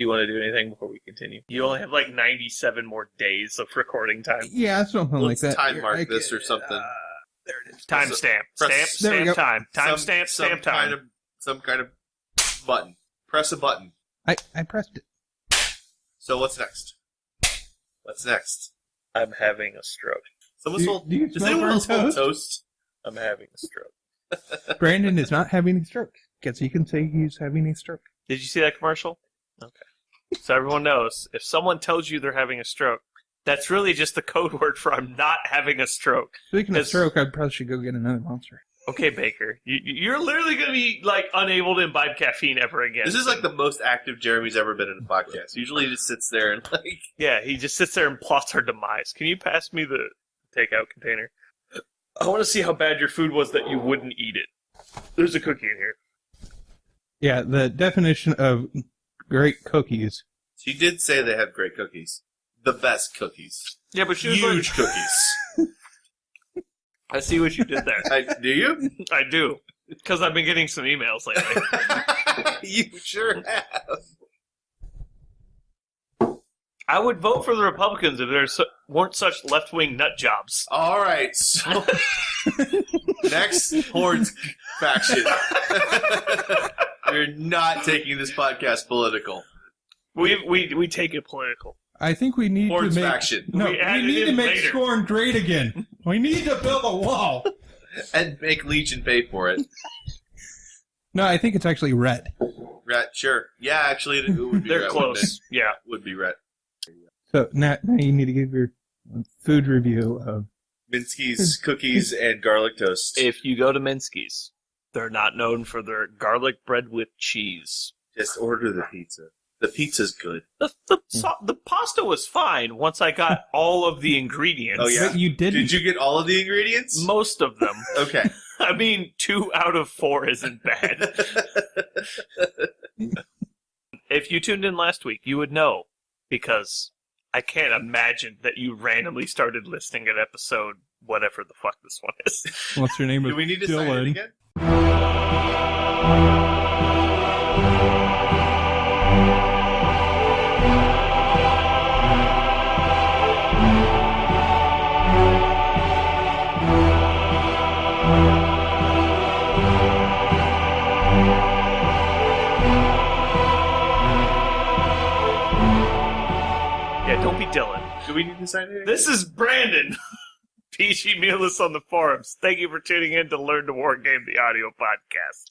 Do you want to do anything before we continue? You only have like 97 more days of recording time. Yeah, something like that. Time mark this or something. There it is. Timestamp. Stamp time. Timestamp, stamp time. Some kind of button. Press a button. I pressed it. So what's next? What's next? I'm having a stroke. Does anyone else smell toast? I'm having a stroke. Brandon is not having a stroke. Guess you can say he's having a stroke. Did you see that commercial? Okay. So everyone knows, if someone tells you they're having a stroke, that's really just the code word for I'm not having a stroke. Speaking of stroke, I probably should go get another monster. Okay, Baker. You're literally going to be, like, unable to imbibe caffeine ever again. This is, like, the most active Jeremy's ever been in a podcast. Usually he just sits there and, like... Yeah, he just sits there and plots our demise. Can you pass me the takeout container? I want to see how bad your food was that you wouldn't eat it. There's a cookie in here. Yeah, the definition of great cookies. She did say they have great cookies. The best cookies. Yeah, but she was huge cookies. I see what you did there. Do you? I do. Because I've been getting some emails lately. You sure have. I would vote for the Republicans if there weren't such left-wing nut jobs. All right, so next Hordes faction. We're not taking this podcast political. We take it political. I think we need Hordes to make faction. No, we need to make Skorne great again. We need to build a wall and make Legion pay for it. No, I think it's actually red. Red, sure. Yeah, actually, it would be They're red. close. Yeah, would be red. So now you need to give your food review of Minsky's cookies and garlic toast. If you go to Minsky's, they're not known for their garlic bread with cheese. Just order the pizza. The pizza's good. The pasta was fine once I got all of the ingredients. Oh, yeah? But you didn't. Did you get all of the ingredients? Most of them. Okay. I mean, 2 out of 4 isn't bad. If you tuned in last week, you would know, because I can't imagine that you randomly started listening at episode whatever the fuck this one is. What's your name? Do we need to sign it again? Don't be Dylan. Do we need to sign it? This is Brandon. PG Mulus on the forums. Thank you for tuning in to Learn to Wargame, the audio podcast.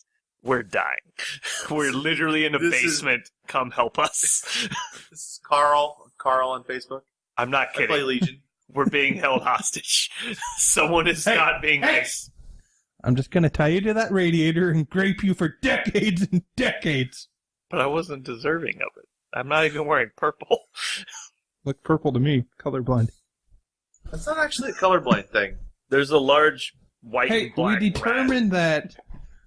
We're dying. We're literally in a basement. Come help us. This is Karl. Karl on Facebook. I'm not kidding. I play Legion. We're being held hostage. Someone is not being nice. I'm just going to tie you to that radiator and grape you for decades and decades. But I wasn't deserving of it. I'm not even wearing purple. Look purple to me, colorblind. That's not actually a colorblind thing. There's a large white and black we determined that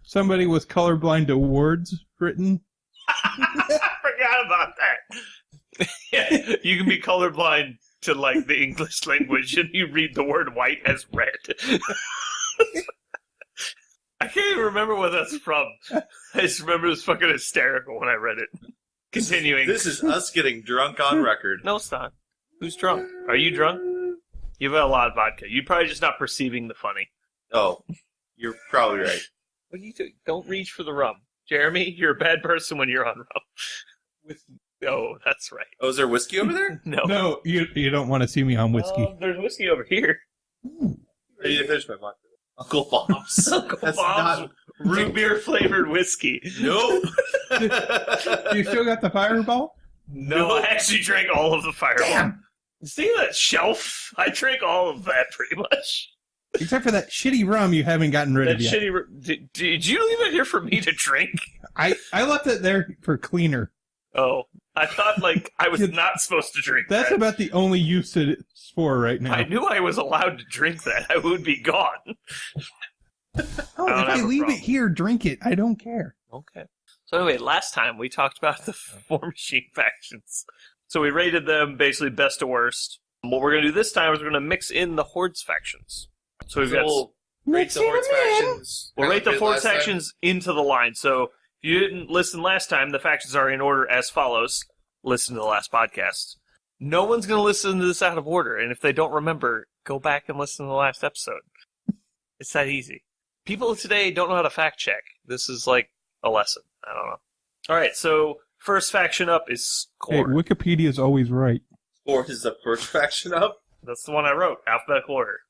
somebody was colorblind to words written. I forgot about that. Yeah, you can be colorblind to, like, the English language, and you read the word white as red. I can't even remember where that's from. I just remember it was fucking hysterical when I read it. Continuing. This is us getting drunk on record. No, it's not. Who's drunk? Are you drunk? You've had a lot of vodka. You're probably just not perceiving the funny. Oh, you're probably right. What do you do? Don't reach for the rum. Jeremy, you're a bad person when you're on rum. Oh, that's right. Oh, is there whiskey over there? No, you don't want to see me on whiskey. There's whiskey over here. I need to finish my vodka. Uncle Bob's. Uncle Bob's root beer flavored whiskey. Nope. You still got the Fireball? No, I actually drank all of the Fireball. Damn. See that shelf? I drank all of that pretty much. Except for that shitty rum you haven't gotten rid of yet. Did you leave it here for me to drink? I left it there for cleaner. Oh, I thought, like, I was not supposed to drink that. That's about the only use it's for right now. I knew I was allowed to drink that. I would be gone. Oh, if I leave it here, drink it. I don't care. Okay. So anyway, last time we talked about the Warmachine factions. So we rated them basically best to worst. What we're going to do this time is we're going to mix in the Hordes factions. So we've got... We'll rate the Hordes factions. We'll rate the Hordes factions into the line. So if you didn't listen last time, the factions are in order as follows. listen to the last podcast. No one's going to listen to this out of order, and if they don't remember, go back and listen to the last episode. It's that easy. People today don't know how to fact check. This is like a lesson. I don't know. All right, so first faction up is Hey, Skorne. Wikipedia is always right. Skorne is the first faction up. That's the one I wrote, alphabetical order.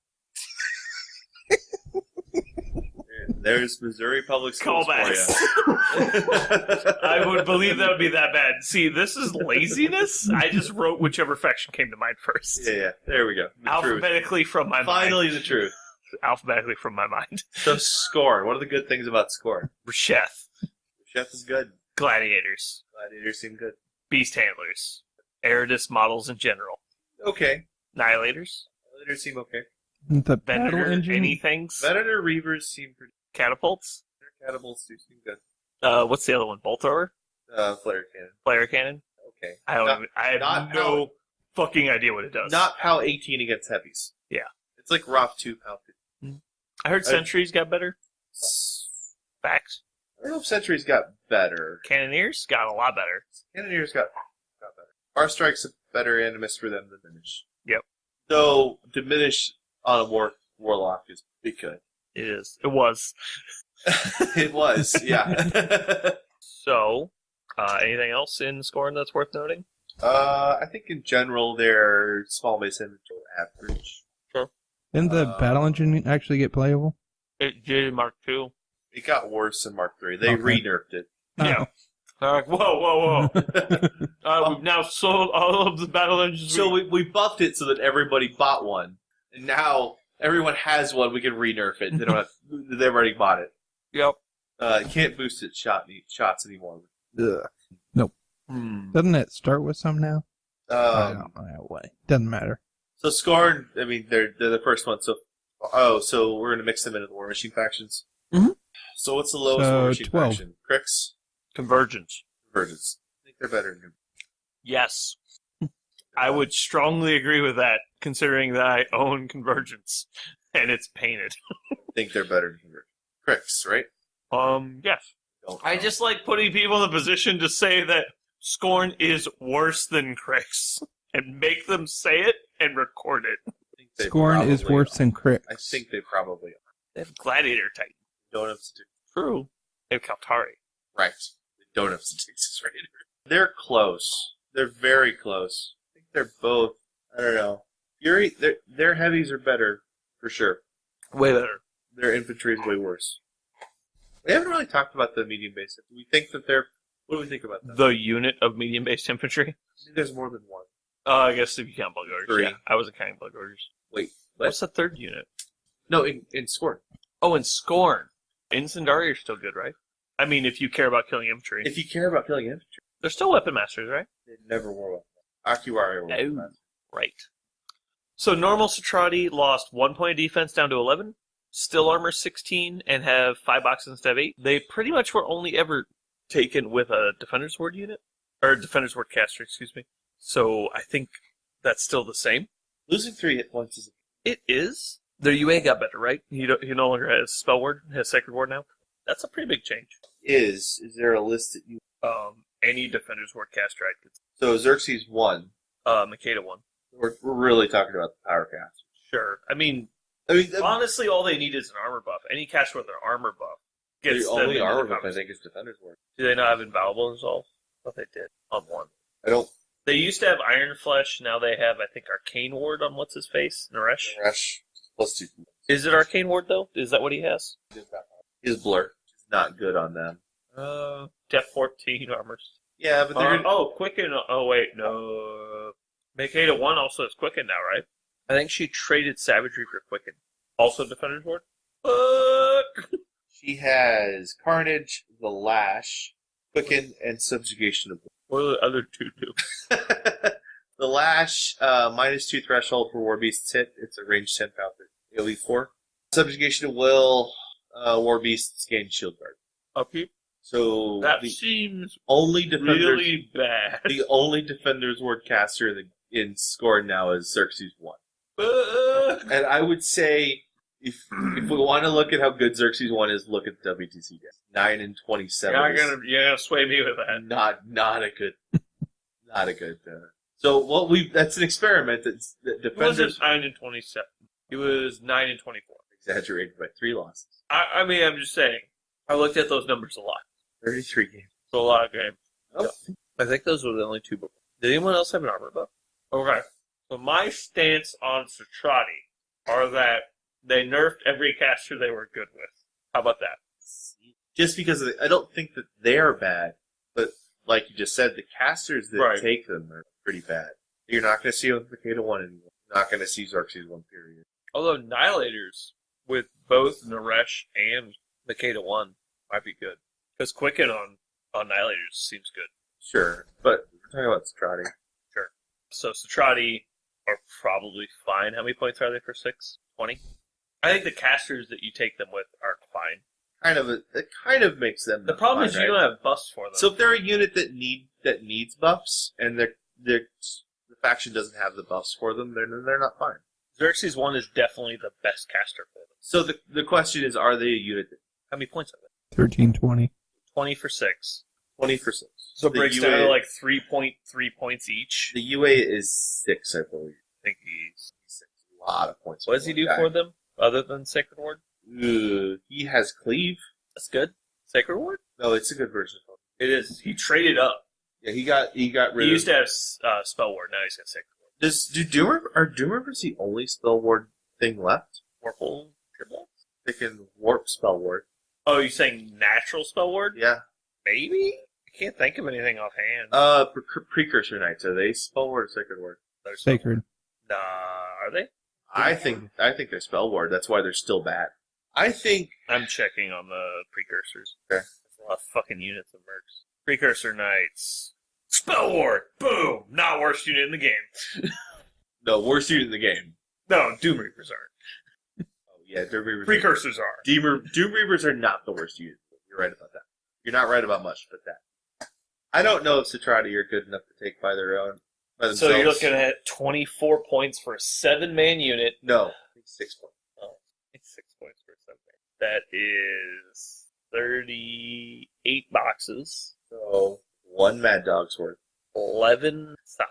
There's Missouri Public Schools Callbacks. for you. I would believe that would be that bad. See, this is laziness. I just wrote whichever faction came to mind first. Yeah, there we go. The Alphabetically from my truth. Finally, mind. the truth. Alphabetically from my mind. So, Skorne. What are the good things about Skorne? Resheth. Chef is good. Gladiators. Gladiators seem good. Beast handlers. Eridus models in general. Okay. Annihilators. Gladiators seem okay. The battle Venator engine. anythings. Venator Reavers seem pretty. Catapults. Their catapults do seem good. What's the other one? Bolt thrower? Flare cannon. Flare cannon? Okay. I have no fucking idea what it does. Not PAL 18 against heavies. Yeah. It's like ROF 2 PAL 15. I heard sentries got better. Facts. I don't know if Sentries got better. Cannoneers got a lot better. Cannoneers got better. Our Strike's a better animus for them than Diminish. Yep. Though Diminish on a Warlock is pretty good. It is. It was. It was, yeah. So, anything else in Skorne that's worth noting? I think in general their small base inventory average. Sure. Didn't the battle engine actually get playable? It did in Mark II. It got worse in Mark III. They re-nerfed it. Yeah. They're like, whoa. We've now sold all of the battle engines. So we buffed it so that everybody bought one. And now everyone has one, we can re-nerf it. They don't have, they've already bought it. Yep. Can't boost its shots anymore. Ugh. Nope. Doesn't it start with some now? I don't know that way. Doesn't matter. So Skorne, I mean, they're the first one. So we're going to mix them into the Warmachine factions? Mm-hmm. So what's the lowest Warmachine 12. faction? Crix? Convergence. Convergence. I think they're better than Yes. I would strongly agree with that, considering that I own Convergence, and it's painted. I think they're better than Convergence. Crix, right? Yes. I just like putting people in the position to say that Skorne is worse than Crix, and make them say it and record it. I think they Skorne is probably worse are. than Crix. I think they probably are. They have Gladiator Titan. Don't have statistics. True. They have Kaltari. Right. They don't have statistics right. They're close. They're very close. I think they're both. I don't know. Fury. Their heavies are better for sure. Way better. Their infantry is way worse. We haven't really talked about the medium base. Do we think that they're? What do we think about that? The unit of medium-based infantry? I think there's more than one. I guess if you count Blood Orders. 3. Yeah, I wasn't counting Blood Orders. Wait. What? What's the third unit? No, in Skorne. Oh, and Skorne. Incendiary are still good, right? I mean, if you care about killing infantry. If you care about killing infantry, They're still weapon masters, right? they never wore weapons. Akiwari were weapon No. masters. Right. So normal Satrati lost 1 point of defense down to 11. Still armor 16 and have 5 boxes instead of 8. They pretty much were only ever taken with a Defender's Ward unit. Or Defender's Ward caster, excuse me. So I think that's still the same. Losing 3 hit points is. It is. Their UA got better, right? He no longer has Spell Ward, has Sacred Ward now. That's a pretty big change. Is there a list that you? Any Defender's Ward caster I'd consider. So Xerxes 1. Makeda 1. We're really talking about the power cast. Sure. I mean, that- honestly, all they need is an armor buff. Any caster with an armor buff gets the them only into armor the buff I conversation. think is Defender's Ward. Do they not have Inviolable Resolve? I thought they did on 1. I don't. They used to have Iron Flesh. Now they have, I think, Arcane Ward on what's his face, Naresh. Rush +2. Is it Arcane Ward though? Is that what he has? His blur is not good on them. Def 14 armors. Yeah, but they're. Quicken. Oh wait, no. Makeda 1 also has Quicken now, right? I think she traded Savagery for Quicken. Also Defender's Ward? Fuck! She has Carnage, the Lash, Quicken, and Subjugation of. What do the other two do? The Lash, -2 threshold for War Beast's hit. It's a range 10 power. AoE 4. Subjugation of Will, War Beast's gain shield guard. Upkeep? So That the seems only defenders, really bad. the only Defender's Ward caster in Skorne now is Xerxes 1. Fuck! And I would say, if we want to look at how good Xerxes 1 is, look at the WTC guys. 9 and 27. You're gonna sway me with that. Not a good Not a good. So what that's an experiment that He wasn't defenders 9 and 27. He was 9 and 24. exaggerated by 3 losses. I mean, I'm just saying. I looked at those numbers a lot. 33 games. It's a lot of games. Oh. I think those were the only 2 before. Did anyone else have an armor buff? Okay. So my stance on Satrati are that they nerfed every caster they were good with. How about that? Just because I don't think that they're bad, but like you just said, the casters that take them are pretty bad. You're not going to see them with Makeda 1 anymore. You're not going to see Xerxes 1, period. Although Annihilators with both Naresh and Makeda 1 might be good. Because Quicken on Annihilators seems good. Sure, but we're talking about Satrati. Sure. So Satrati are probably fine. How many points are they for 6? 20? I think the casters that you take them with are fine. It kind of makes them. The problem fine, is you don't have buffs for them. So if they're a unit that needs buffs and the faction doesn't have the buffs for them, then they're not fine. Xerxes 1 is definitely the best caster for them. So the question is, are they a unit that... How many points are they? 13, 20. 20 for 6. 20 for 6. So it breaks down to like 3.3 points each. The UA is 6, I believe. I think he's 6. A lot of points. What does he do for them, other than Sacred Ward? He has Cleave. That's good. Sacred Ward? No, it's a good version of It is. He traded up. Yeah, he got rid He of... used to have Spell Ward, now he's got Sacred Ward. Are Doom Reapers the only Spell Ward thing left? Warple Triples? They can warp Spell Ward. Oh, you're saying natural Spell Ward? Yeah. Maybe? I can't think of anything offhand. Precursor Knights, are they Spell Ward or Sacred Ward? They're Sacred. Nah, are they? I think they're Spell Ward. That's why they're still bad. I think... I'm checking on the Precursors. Okay. That's a lot of fucking units of mercs. Precursor Knights. Spell Ward! Boom! Not worst unit in the game. No, worst unit in the game. No, Doom Reapers aren't. Oh, yeah, Doom Reapers... Precursors are. Doom Reapers are not the worst unit. You're right about that. You're not right about much, but that. I don't know if Satrati are good enough to take by their own. By themselves. So you're looking at 24 points for a 7-man unit. No, 6 points. Oh, it's 6 points for a 7-man. That is 38 boxes. So 1 Mad Dog's worth. 11 socks.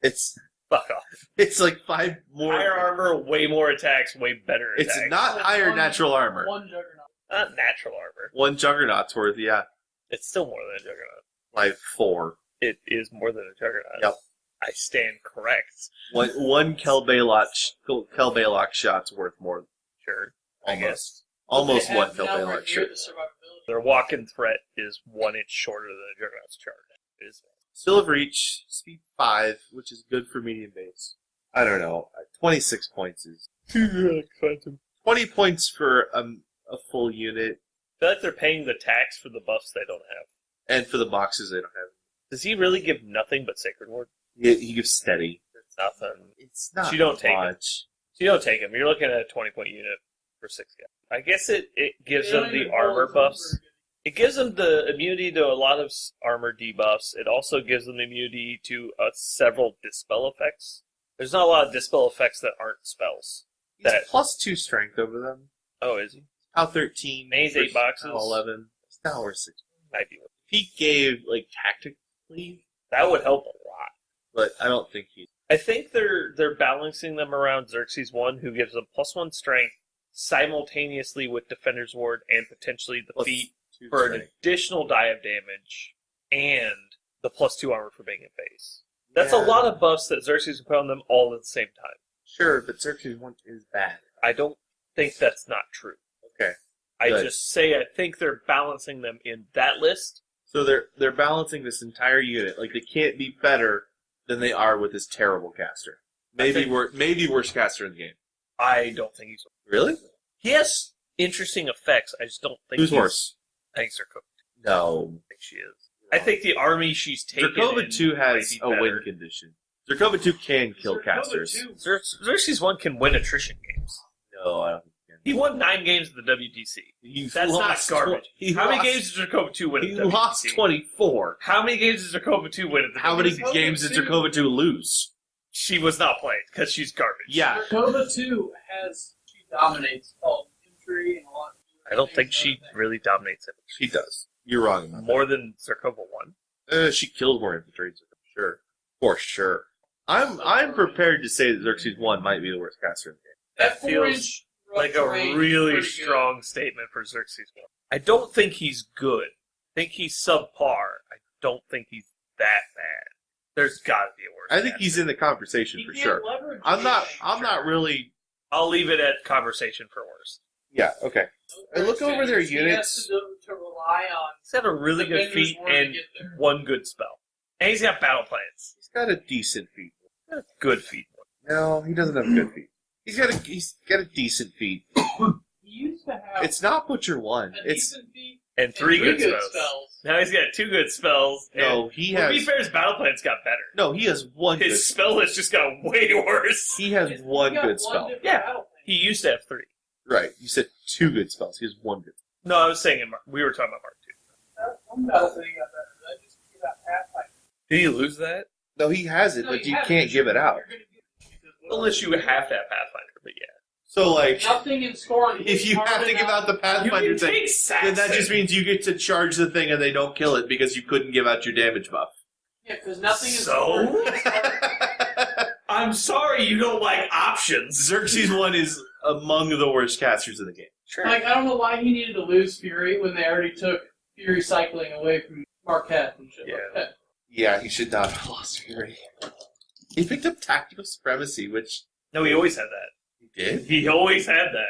It's... Fuck off. It's like 5 more... Higher armor, way more attacks, way better attacks. It's not higher natural armor. 1 Juggernaut. Not natural armor. 1 Juggernaut's worth, yeah. It's still more than a Juggernaut. Like 4. It is more than a Juggernaut. Yep. I stand correct. One Kel Baylock shot's worth more. Sure. Almost. I guess. Almost They 1 have Kel nowhere Baylock near shot. the survivability. Their walk-in threat is 1 inch shorter than a Juggernaut's charge. It is. Still have reach, speed 5, which is good for medium base. I don't know. 26 points is... 20 points for a full unit, I feel like they're paying the tax for the buffs they don't have. and for the boxes they don't have. Does he really give nothing but Sacred Ward? He gives steady. It's nothing. It's not So you don't take much. So you don't take him. You're looking at a 20-point unit for 6 guys. I guess it gives They them don't the even armor roll buffs. very good. It gives them the immunity to a lot of armor debuffs. It also gives them immunity to several dispel effects. There's not a lot of dispel effects that aren't spells. He's That- plus 2 strength over them. Oh, is he? How 13. Maze 8 versus boxes. how 11. It's now worth 6. Might be. If he gave, like, tactically, That would help a lot. but I don't think he... I think they're balancing them around Xerxes 1, who gives them +1 strength simultaneously with Defender's Ward and potentially the Plus feat 2 for an strength. additional die of damage and the +2 armor for being in base. That's a Yeah. lot of buffs that Xerxes can put on them all at the same time. Sure, but Xerxes 1 is bad. I don't think that's not true. Okay. I Good. just say I think they're balancing them in that list. So they're balancing this entire unit. Like, they can't be better than they are with this terrible caster. Maybe worst caster in the game. I don't think he's... Really? He has interesting effects. I just don't think Who's he's... worse? I think Zerkova. No. I think she is. I think the army she's taken Zerkova in 2 has might be a win better. condition. Zerkova 2 can kill Zerkova casters. 2. Xerxes 1 can win attrition games. No, I don't think He won 9 games at the WTC. he That's not lost garbage. He How many lost- games did Zerkova 2 win He at the WTC? lost 24. How many games did Zerkova 2 win at the How many WTC? games did two. Zerkova 2 lose? She was not played, because she's garbage. Yeah. Zerkova 2 she dominates all infantry and a lot of... I don't think she really dominates it. She does. You're wrong about More than Zerkova 1. that. She killed more infantry. Sure. For sure. I'm prepared to say that Xerxes 1 might be the worst caster in the game. That feels 4-inch like a really strong statement for Xerxes 1. I don't think he's good. I think he's subpar. I don't think he's that bad. There's got to be a worse. I think he's in the conversation for sure. I'm not really. I'll leave it at conversation for worst. Yeah. Okay. I look over their units. He has to rely on. He's got a really good defenders feat more to and get there. one good spell, and he's got battle plans. He's got a decent feat. Good feat. No, he doesn't have a good feat. He's got a decent feat. He used to have It's not Butcher 1. a It's decent feat And three good spells. spells. Now he's got 2 good spells. no. And, He to be has fair, his battle plans got better. no. He has one. Good, His spell list just got way worse. he has He's one got good one spell. different Yeah. battle plan. He used to have 3. Right. You said 2 good spells. He has 1 good. No, I was saying in Mark. We were talking about Mark 2. That one battle plan got better. That just give that Pathfinder. Did he lose that? No, he has it, No, but you you have can't give it out. You're gonna get it. Unless you have to have Pathfinder, but yeah. So like, Nothing in Skorne. if you have to give out the You Pathfinder can thing, take then Saxon. that just means you get to charge the thing and they don't kill it because you couldn't give out your damage buff. Yeah, because nothing in So? Skorne. I'm sorry you don't like options. Xerxes 1 is among the worst casters in the game. Sure. Like, I don't know why he needed to lose Fury when they already took Fury cycling away from Marquette and shit like that. Yeah, he should not have lost Fury. He picked up Tactical Supremacy, which No, he always had that. he did. He always had that.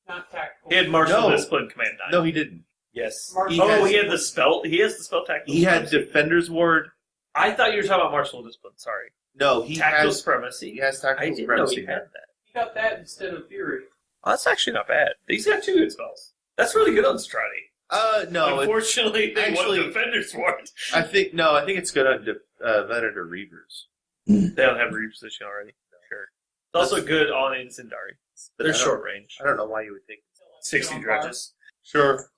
Not tactical. He had Martial No. Discipline Command 9. No, he didn't. Yes. Martial- He had the spell. He has the spell Tactical He had Supremacy. Defender's Ward. I thought you were talking about Martial Discipline. Sorry. No, he Tactical has Supremacy. he has Tactical I didn't know Supremacy. he had that. He got that instead of Fury. Oh, that's actually not bad. He's got 2 good spells. That's really good on Strati. No, Unfortunately, they actually- want Defender's Ward. I think it's good on Venator Reavers. They don't have reposition already. Sure. It's also good on Inzendari. But They're I don't- short range. I don't know why you would think. 60 dredges. Sure.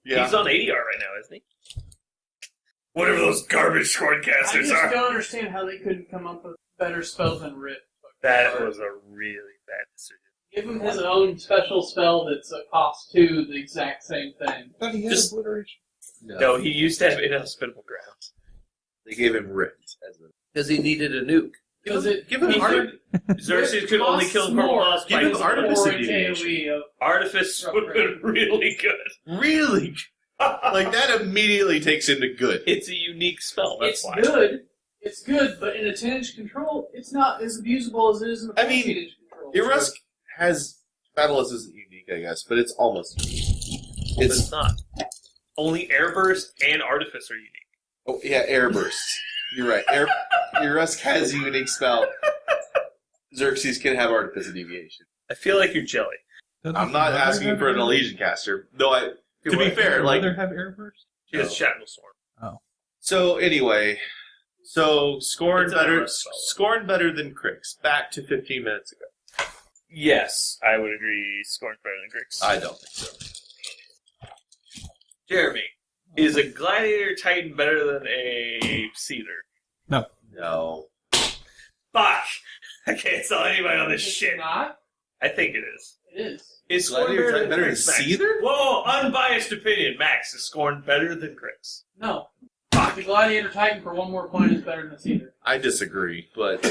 Yeah. He's on 80R right now, isn't he? Whatever those garbage Skorne I casters just are. don't understand how they couldn't come up with better spells than Rip. That was a really bad decision. Give him his own special spell that's a cost 2, the exact same thing. Just- obliteration. No, he used to have inhospitable ground. They gave him Rift as a. Because he needed a nuke. Because it Give him he Art- could- Xerxes could only kill more. Corvallis Give by him his Artemis Or in a deviation. AoE of Artifice would have been really good. Really? Like that immediately takes him to good. It's a unique spell, that's it's why. good. It's good, but in a 10-inch control, it's not as abusable as it is in a I mean, 14-inch control. Irusk has Battleless isn't unique, I guess, but it's almost unique. But it's not. Only Airburst and Artifice are unique. Oh yeah, Airburst. You're right. Irusk has a unique spell. Xerxes can have Artifice and Deviation. I feel like you're jelly. I'm not asking for an Elysian caster, though. To be fair, like have airburst? She has Shatnel Storm. so. Anyway, so Skorne It's a better. rust spell. Skorne better than Crix. Back to 15 minutes ago. Yes, I would agree. Skorne's better than Grix. I don't think so. Jeremy, is a Gladiator Titan better than a Seether? No. Fuck! I can't sell anybody on this It's shit. not. I think it is. It is. Is Skorne Gladiator better than better than Grix, Max? Seether? Whoa, unbiased opinion. Max, is Skorne better than Grix? No. The Gladiator Titan for one more point is better than Cedar. I disagree, but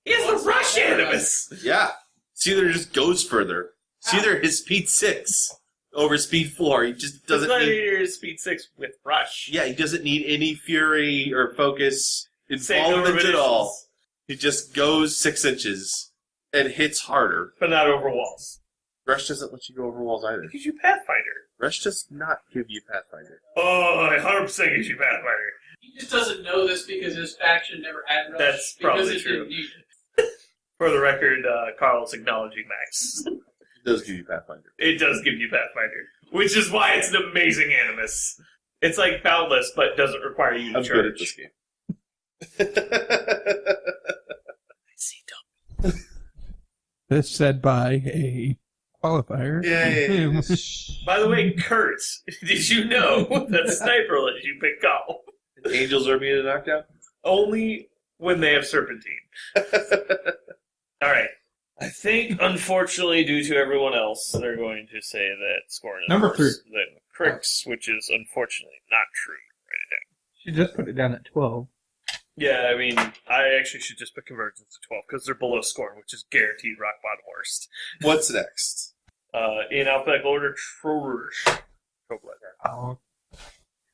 He has the Rush Animus! yeah. Seether just goes further. Seether is speed 6 over speed 4. He just The doesn't need. Gladiator is speed 6 with Rush. Yeah, he doesn't need any fury or focus Same number of involvement at all. initials, He just goes 6 inches and hits harder. but not over walls. Rush doesn't let you go over walls either. It gives you Pathfinder. Rush does not give you Pathfinder. Oh, 100% gives you Pathfinder. He just doesn't know this because his faction never had Rush. That's because probably it true. didn't need it. For the record, Karl's acknowledging Max. It does give you Pathfinder. It does give you Pathfinder, which is why it's an amazing Animus. It's like Boundless, but doesn't require you to I'm charge. good at this game. I see dumb. This said by a qualifier. Yay. By the way, Kurt, did you know that Sniper lets you pick Karl? Angels are immune to knockdown? Only when they have Serpentine. Alright. I think, unfortunately, due to everyone else, they're going to say that Skorne is Number worse than Crix, which is unfortunately not true. Write it down. She just put it down at 12. Yeah, I mean, I actually should just put Convergence to 12 because they're below Skorne, which is guaranteed rock bottom worst. What's next? In alphabetical order, Trollbloods.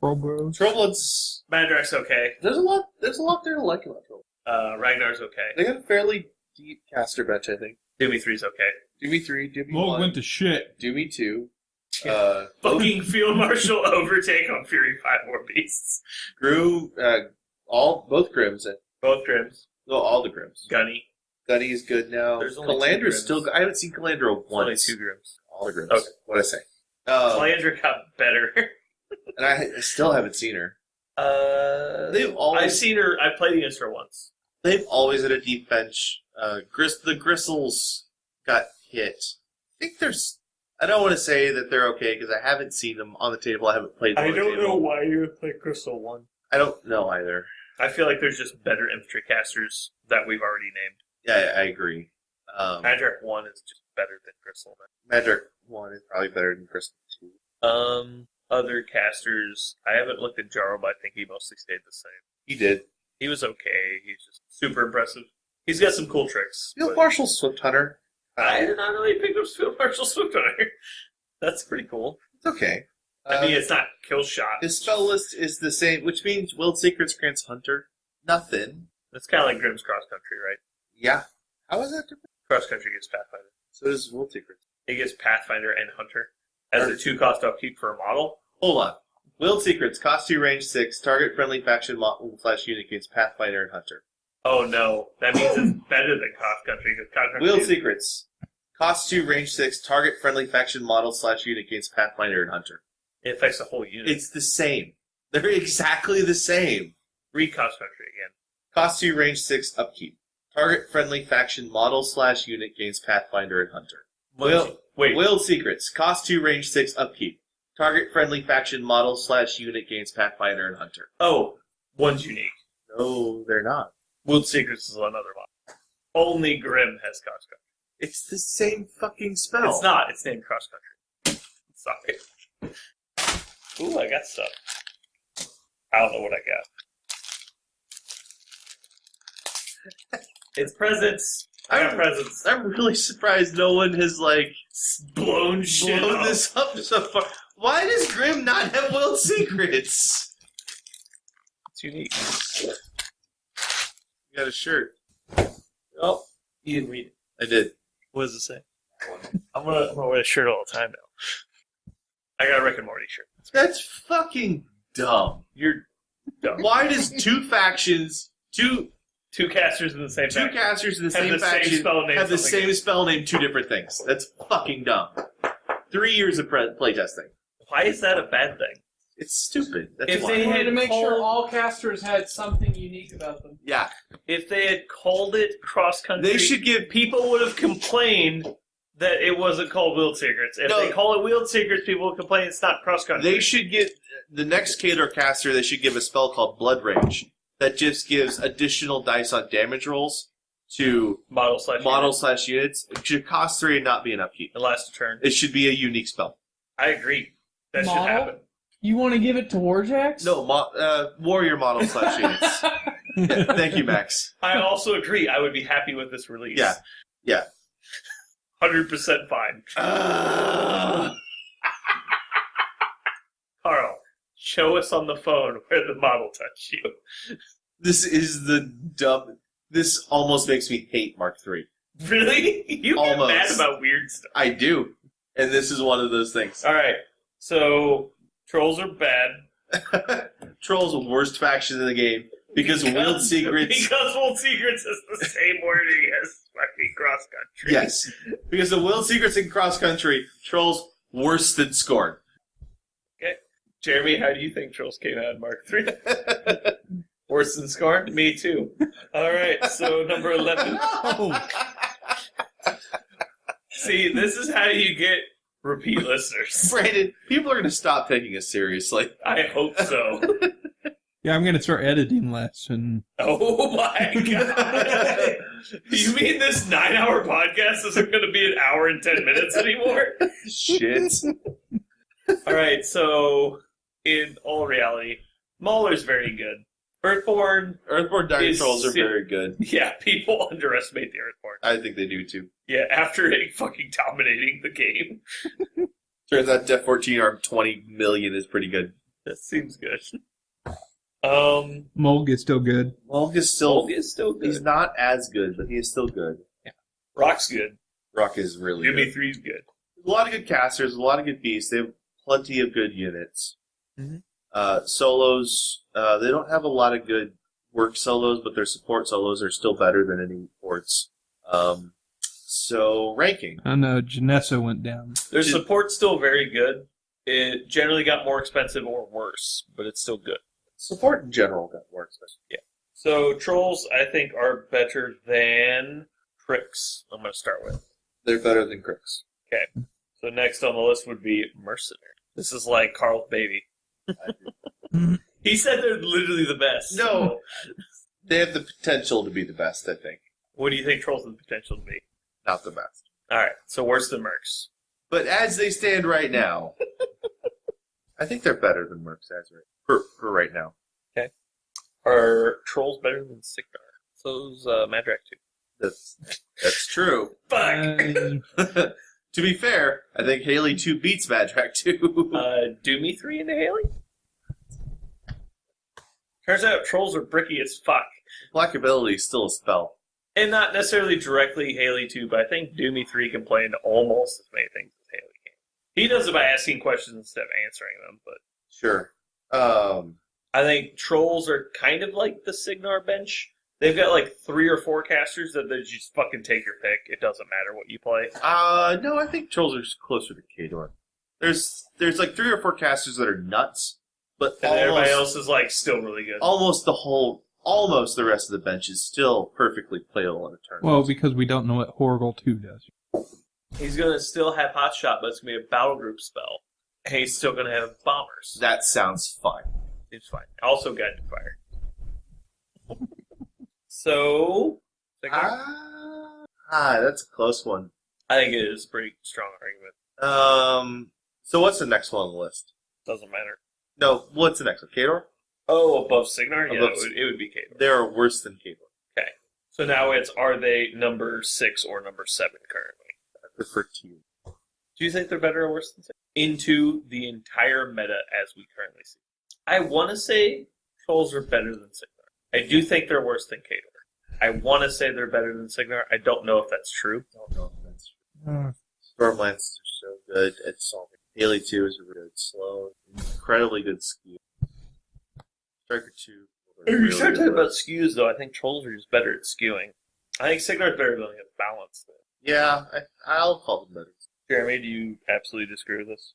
Orboros. Trollbloods. Mandrak's okay. There's a lot there to like about Trollbloods. Ragnar's okay. They got a fairly deep caster bench, I think. Doomy 3's okay. Doomy 3, Doomy Well, 1, went to shit. Doomy 2. Fucking Field Marshal overtake on Fury 5 more beasts. Grew, both Grims. Both Grims. No, all the Grims. Gunny. Gunny is good now. There's only 2 Calandra's Grims. still. I haven't seen Calandra Only once. 2 Grims. All the Grims. Okay. What'd I say? Calandra got better. And I still haven't seen her. They've always. I've seen her. I played against her once. They've always had a deep bench. The Gristles got hit. I think there's. I don't want to say that they're okay because I haven't seen them on the table. I haven't played them on the table. why you would play Crystal 1. I don't know either. I feel like there's just better infantry casters that we've already named. Yeah, I agree. Mandrak 1 is just better than Crystal. Mandrak 1 is probably better than Crystal 2. Other casters, I haven't looked at Jarl, but I think he mostly stayed the same. He did. He was okay. He's just super impressive. He's got some cool tricks. Field but Marshal Swift Hunter. I did not know he picked up Field Marshal Swift Hunter. That's pretty cool. It's okay. I mean, it's not kill shot. His spell list is the same, which means Willed Secrets grants Hunter nothing. It's kind of like Grimm's Cross Country, right? Yeah. How is that different? Cross Country gets Pathfinder. So does Willed Secrets. It gets Pathfinder and Hunter as a 2-cost upkeep for a model. Hold on. Willed Secrets, cost 2, range 6, target friendly faction /unit against Pathfinder and Hunter. Oh no, that means it's better than Cross Country because Cross Country. Willed Secrets, cost 2, range 6, target friendly faction /unit against Pathfinder and Hunter. It affects the whole unit. It's the same. They're exactly the same. Read Cross Country again. Cost 2, range 6, upkeep. Target friendly faction /unit against Pathfinder and Hunter. Willed Secrets, cost 2, range 6, upkeep. Target friendly faction /unit against Pathfinder and Hunter. Oh, one's unique. No, they're not. Willed Secrets is another one. Only Grimm has Cross Country. It's the same fucking spell. It's not. It's named Cross Country. Sorry. Ooh, I got stuff. I don't know what I got. It's presents. I got presents. I'm really surprised no one has, Blown shit up. this up so far. Why does Grimm not have Willed Secrets? It's unique. You got a shirt. Oh, you didn't read it. I did. What does it say? I'm gonna wear a shirt all the time now. I got a Rick and Morty shirt. That's fucking dumb. You're dumb. Why does two factions, two casters in the same faction casters in the have same the same faction spell name have the something same spell name, two different things? That's fucking dumb. 3 years of playtesting. Why is that a bad thing? It's stupid. That's If why. they They had had to make sure called- all casters had something unique about them. Yeah. If they had called it cross country, They should give people would have complained that it wasn't called Willed Secrets. If No. they call it Willed Secrets, people would complain it's not cross country. They should get the next Kador caster. They should give a spell called Blood Rage that just gives additional dice on damage rolls to model/units. It should cost 3 and not be an upkeep. It lasts a turn. It should be a unique spell. I agree. That should Model? happen. You want to give it to Warjax? No, warrior model/units. Thank you, Max. I also agree. I would be happy with this release. Yeah. 100% fine. Karl, show us on the phone where the model touched you. This is the dumb. This almost makes me hate Mark III. Really? You get Almost. mad about weird stuff. I do. And this is one of those things. Alright, so trolls are bad. Troll's the worst faction in the game because Willed Secrets. Because Willed Secrets is the same wording as fucking cross country. Yes. Because the Willed Secrets in cross country, Troll's worse than Skorne. Okay. Jeremy, how do you think trolls came out in Mark III? Worse than Skorne? Me too. Alright, so number 11. Oh, See, this is how you get repeat listeners. Brandon, people are going to stop taking us seriously. I hope so. yeah, I'm going to start editing less. And Oh my god. You mean this 9-hour podcast isn't going to be an hour and 10 minutes anymore? Shit. Alright, so in all reality, Mauler's very good. Earthborn Dire is Trolls are si- very good. Yeah, people underestimate the Earthborn. I think they do too. Yeah, after it fucking dominating the game. Turns out Def 14 arm 20 million is pretty good. That seems good. Mulg is still good. Mulg is still good. He's not as good, but he is still good. Rock's good. Rock is really Jimmy good. 3's good. A lot of good casters, a lot of good beasts. They have plenty of good units. Mhm. Solos, they don't have a lot of good work solos, but their support solos are still better than any ports. So, ranking. I know, Janessa went down. Their support's still very good. It generally got more expensive or worse, but it's still good. Support in general got more expensive. Yeah. So Trolls, I think, are better than Cricks. I'm going to start with. They're better than Cricks. Okay. So next on the list would be Mercenary. This is like Karl's baby. He said they're literally the best. No, they have the potential to be the best, I think. What do you think Trolls have the potential to be? Not the best. All right. So worse than Mercs. But as they stand right now, I think they're better than Mercs as for right now. Okay. Are Trolls better than Signar? So's Madrak 2. That's true. Fuck! To be fair, I think Haley 2 beats Madrak 2. Do me 3 into Haley? Turns out Trolls are bricky as fuck. Black ability is still a spell. And not necessarily directly Haley 2, but I think Doomy 3 can play into almost as many things as Haley can. He does it by asking questions instead of answering them, but... Sure. I think Trolls are kind of like the Signar bench. They've got like 3 or 4 casters that they just fucking take your pick. It doesn't matter what you play. No, I think Trolls are closer to Khador. There's like 3 or 4 casters that are nuts, but And everybody else is like still really good. almost the rest of the bench is still perfectly playable in a tournament. Well, because we don't know what Horgle 2 does. He's going to still have Hot Shot, but it's going to be a battle group spell. And he's still going to have Bombers. That sounds fine. Seems fine. Also Guide to Fire. So... That's a close one. I think it is a pretty strong argument. So what's the next one on the list? Doesn't matter. No, what's the next one? Khador? Oh, above Signar? Yeah, Above it would be Khador. They are worse than Khador. Okay. So now it's, are they number 6 or number 7 currently? I prefer 2. Do you think they're better or worse than Signar? Into the entire meta as we currently see. I want to say Trolls are better than Signar. I do think they're worse than Khador. I want to say they're better than Signar. I don't know if that's true. I don't know if that's true. Stormlances are so good at solving. Haley 2 is a really good, slow, incredibly good skew. Striker 2. If you start talking about skews, though, I think Trolls are just better at skewing. I think Signar's better than balance. Yeah, I'll call them better. Jeremy, do you absolutely disagree with this?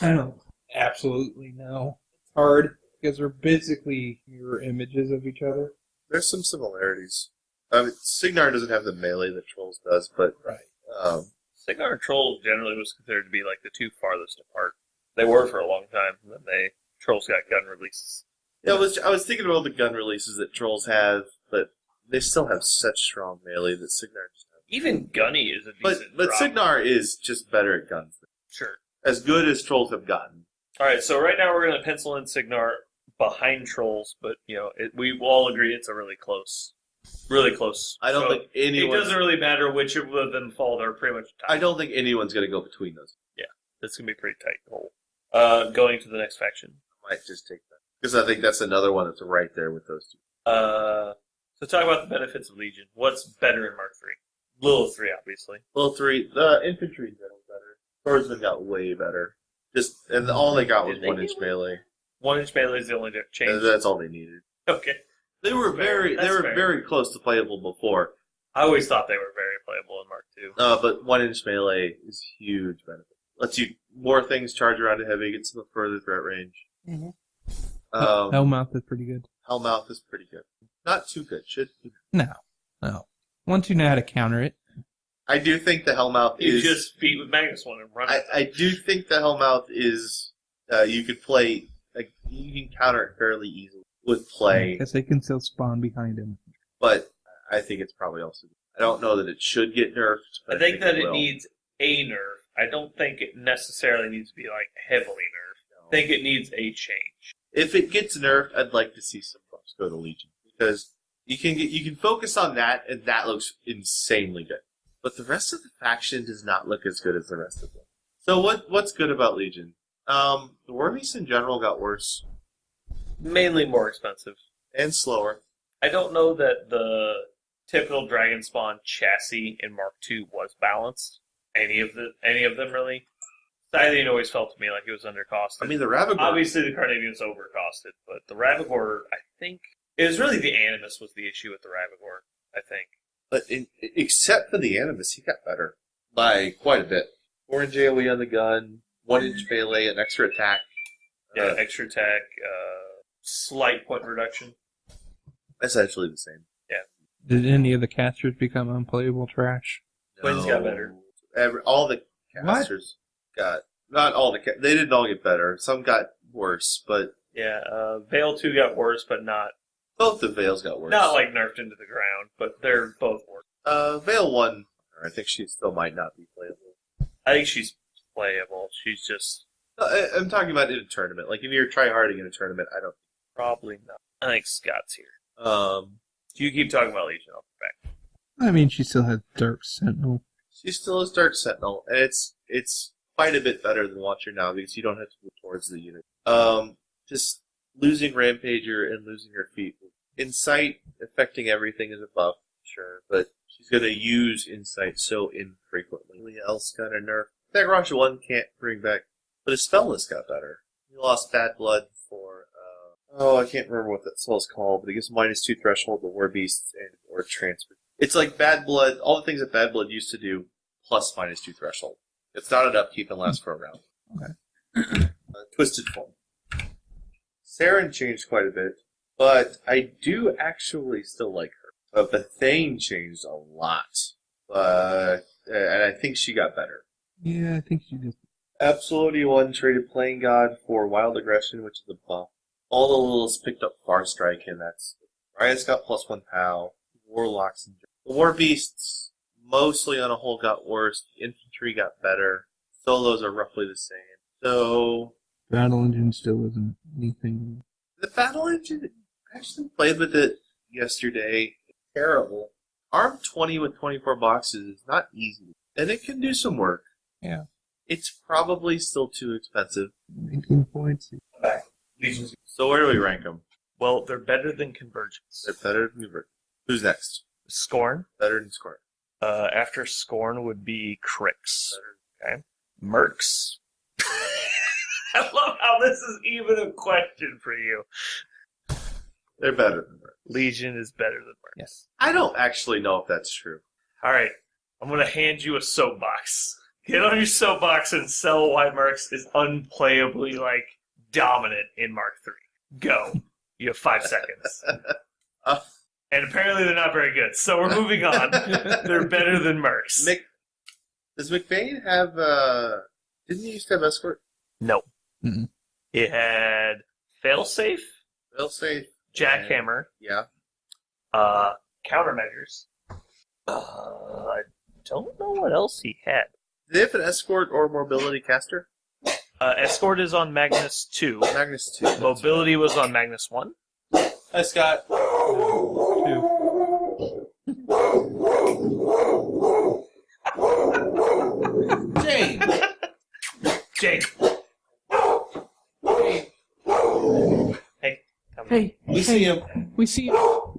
I don't absolutely know. It's hard because they're basically mirror images of each other. There's some similarities. I mean, Signar doesn't have the melee that Trolls does, but Right. Signar and Trolls generally was considered to be like the 2 farthest apart. They were for a long time, and then Trolls got gun releases. yeah, I was thinking about all the gun releases that Trolls have, but they still have such strong melee that Signar just has. Even Gunny is a decent But drop. Signar is just better at guns. Sure. As good as Trolls have gotten. Alright, so right now we're going to pencil in Signar behind Trolls, but, we all agree it's a really close. Really close. I don't think anyone. It doesn't really matter which of them fall. They're pretty much tied. I don't think anyone's going to go between those. It's going to be pretty tight. Going to the next faction. I might just take that. Because I think that's another one that's right there with those 2. So talk about the benefits of Legion. What's better in Mark 3? Lilith 3, obviously. Well, 3, the infantry got better. Swordsmen got way better. And all they got was Did they 1-inch get melee. 1-inch melee is the only change. And that's all they needed. Okay. They were Fair. That's fair. very close to playable before. I always thought they were very playable in Mark 2. But 1-inch melee is huge benefit. Lets you more things charge around a heavy, gets them a further threat range. Mm-hmm. Hellmouth is pretty good. Hellmouth is pretty good. Not too good. Should be. No. Once you know how to counter it. I do think the Hellmouth You is. just feed with Magnus one and run it. I do think the Hellmouth is. You could play. Like, you can counter it fairly easily with play. Because they can still spawn behind him. But I think it's probably also. I don't know that it should get nerfed. But I think that it will. needs a nerf. I don't think it necessarily needs to be like heavily nerfed. I think it needs a change. If it gets nerfed, I'd like to see some buff. just go to Legion because you can focus on that, and that looks insanely good. But the rest of the faction does not look as good as the rest of them. So what's good about Legion? The war beasts in general got worse Mainly more expensive. and slower. I don't know that the typical Dragon Spawn chassis in Mark II was balanced. Any of them really. Scythian always felt to me like it was undercosted. I mean, the Ravagor. Obviously, the Carnelian was overcosted, but the Ravagor, I think, it was really the Animus was the issue with the Ravagor. I think. But except for the Animus, he got better by quite a bit. 4-inch AoE on the gun, 1-inch melee, an extra attack. Yeah, extra attack, slight point reduction. Essentially the same. Did any of the casters become unplayable trash? Twins got better. All the casters got... Not all the... They didn't all get better. Some got worse, but... Yeah, Veil 2 got worse, but not... Both the Veils got worse. Not like nerfed into the ground, but they're both worse. Veil 1, I think she still might not be playable. I think she's playable. She's just... I'm talking about in a tournament. Like, if you're tryharding in a tournament, I don't... Probably not. I think Scott's here. You keep talking about Legion, I'll be back. I mean, she still has Dark Sentinel. She still has Dark Sentinel, and it's quite a bit better than Watcher now because you don't have to move towards the unit. Just losing Rampager and losing her feet. Insight affecting everything is a buff, sure, but she's going to use Insight so infrequently. Something else got a nerf. That Rush 1 can't bring back, but his spell list got better. He lost Bad Blood for, I can't remember what that spell's called, but it gives -2 threshold to War Beasts or Transfer. It's like Bad Blood, all the things that Bad Blood used to do, plus -2 threshold. It's not an upkeep and lasts for a round. Okay. Twisted Form. Saren changed quite a bit, but I do actually still like her. Bethane changed a lot, and I think she got better. Yeah, I think she did. Absolutely 1 traded Playing God for Wild Aggression, which is a buff. All the littles picked up Far Strike, and that's... Riot's got +1 POW. Warlocks and... The War Beasts, mostly on a whole, got worse. The Infantry got better. Solos are roughly the same. So... Battle Engine still isn't anything. The Battle Engine, I actually played with it yesterday. It's terrible. Arm 20 with 24 boxes is not easy. And it can do some work. Yeah. It's probably still too expensive. 19 points. Back. So where do we rank them? Well, they're better than Convergence. They're better than Convergence. Who's next? Skorne. Better than Skorne. After Skorne would be Crix. Okay. Mercs. I love how this is even a question for you. They're better than Mercs. Legion is better than Mercs. Yes. I don't actually know if that's true. All right. I'm going to hand you a soapbox. Get on your soapbox and sell why Mercs is unplayably, dominant in Mark III. Go. You have 5 seconds. And apparently they're not very good, so we're moving on. They're better than Mercs. Does McBain have, didn't he used to have Escort? No. Mm-mm. It had Failsafe, Failsafe. Jackhammer, Yeah. Countermeasures. I don't know what else he had. Did they have an Escort or Mobility caster? Escort is on Magnus 2. Magnus 2. Mobility was on Magnus 1. Hi, Scott. 2. Jane! Jane. Hey. Come Hey, We see him. we see him.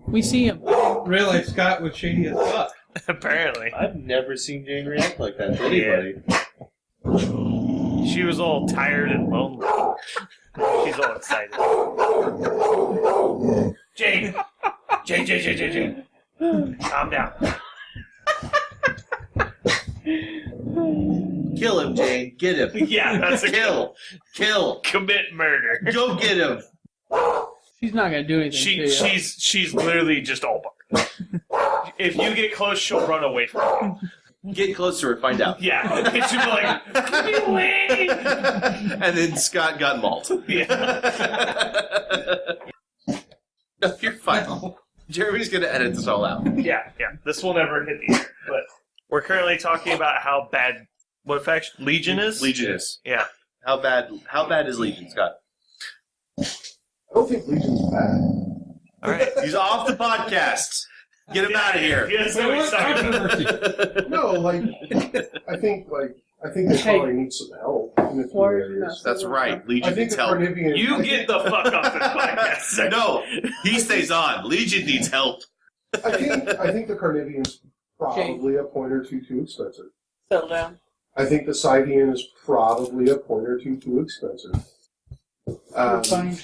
We see him. Realize Scott was shady as fuck. Apparently. I've never seen Jane react like that to anybody. She was all tired and lonely. She's all excited. Jane! Jane. Calm down. Kill him, Jane. Get him. Yeah, that's a Kill. Commit murder. Go get him. She's not gonna do anything to you. She's literally just all bark. If you get close, she'll run away from you. Get closer and find out. Yeah. And she'll be like, "Give me away!" And then Scott got mauled. Yeah. No, you're fine. Jeremy's going to edit this all out. Yeah. This will never hit the air. But we're currently talking about how bad what faction Legion is? Legion is. Yeah. How bad is Legion, Scott? I don't think Legion's bad. All right. He's off the podcast. Get him out of here. Yes, so excited. No, I think they probably need some help in a few areas. That's right. Legion I think needs the help. Carnivian. You get the fuck off this podcast. No, he stays on. Legion needs help. I think the Carnivian's probably a point or two too expensive. Settle down. I think the Scythian is probably a point or two too expensive. Fine.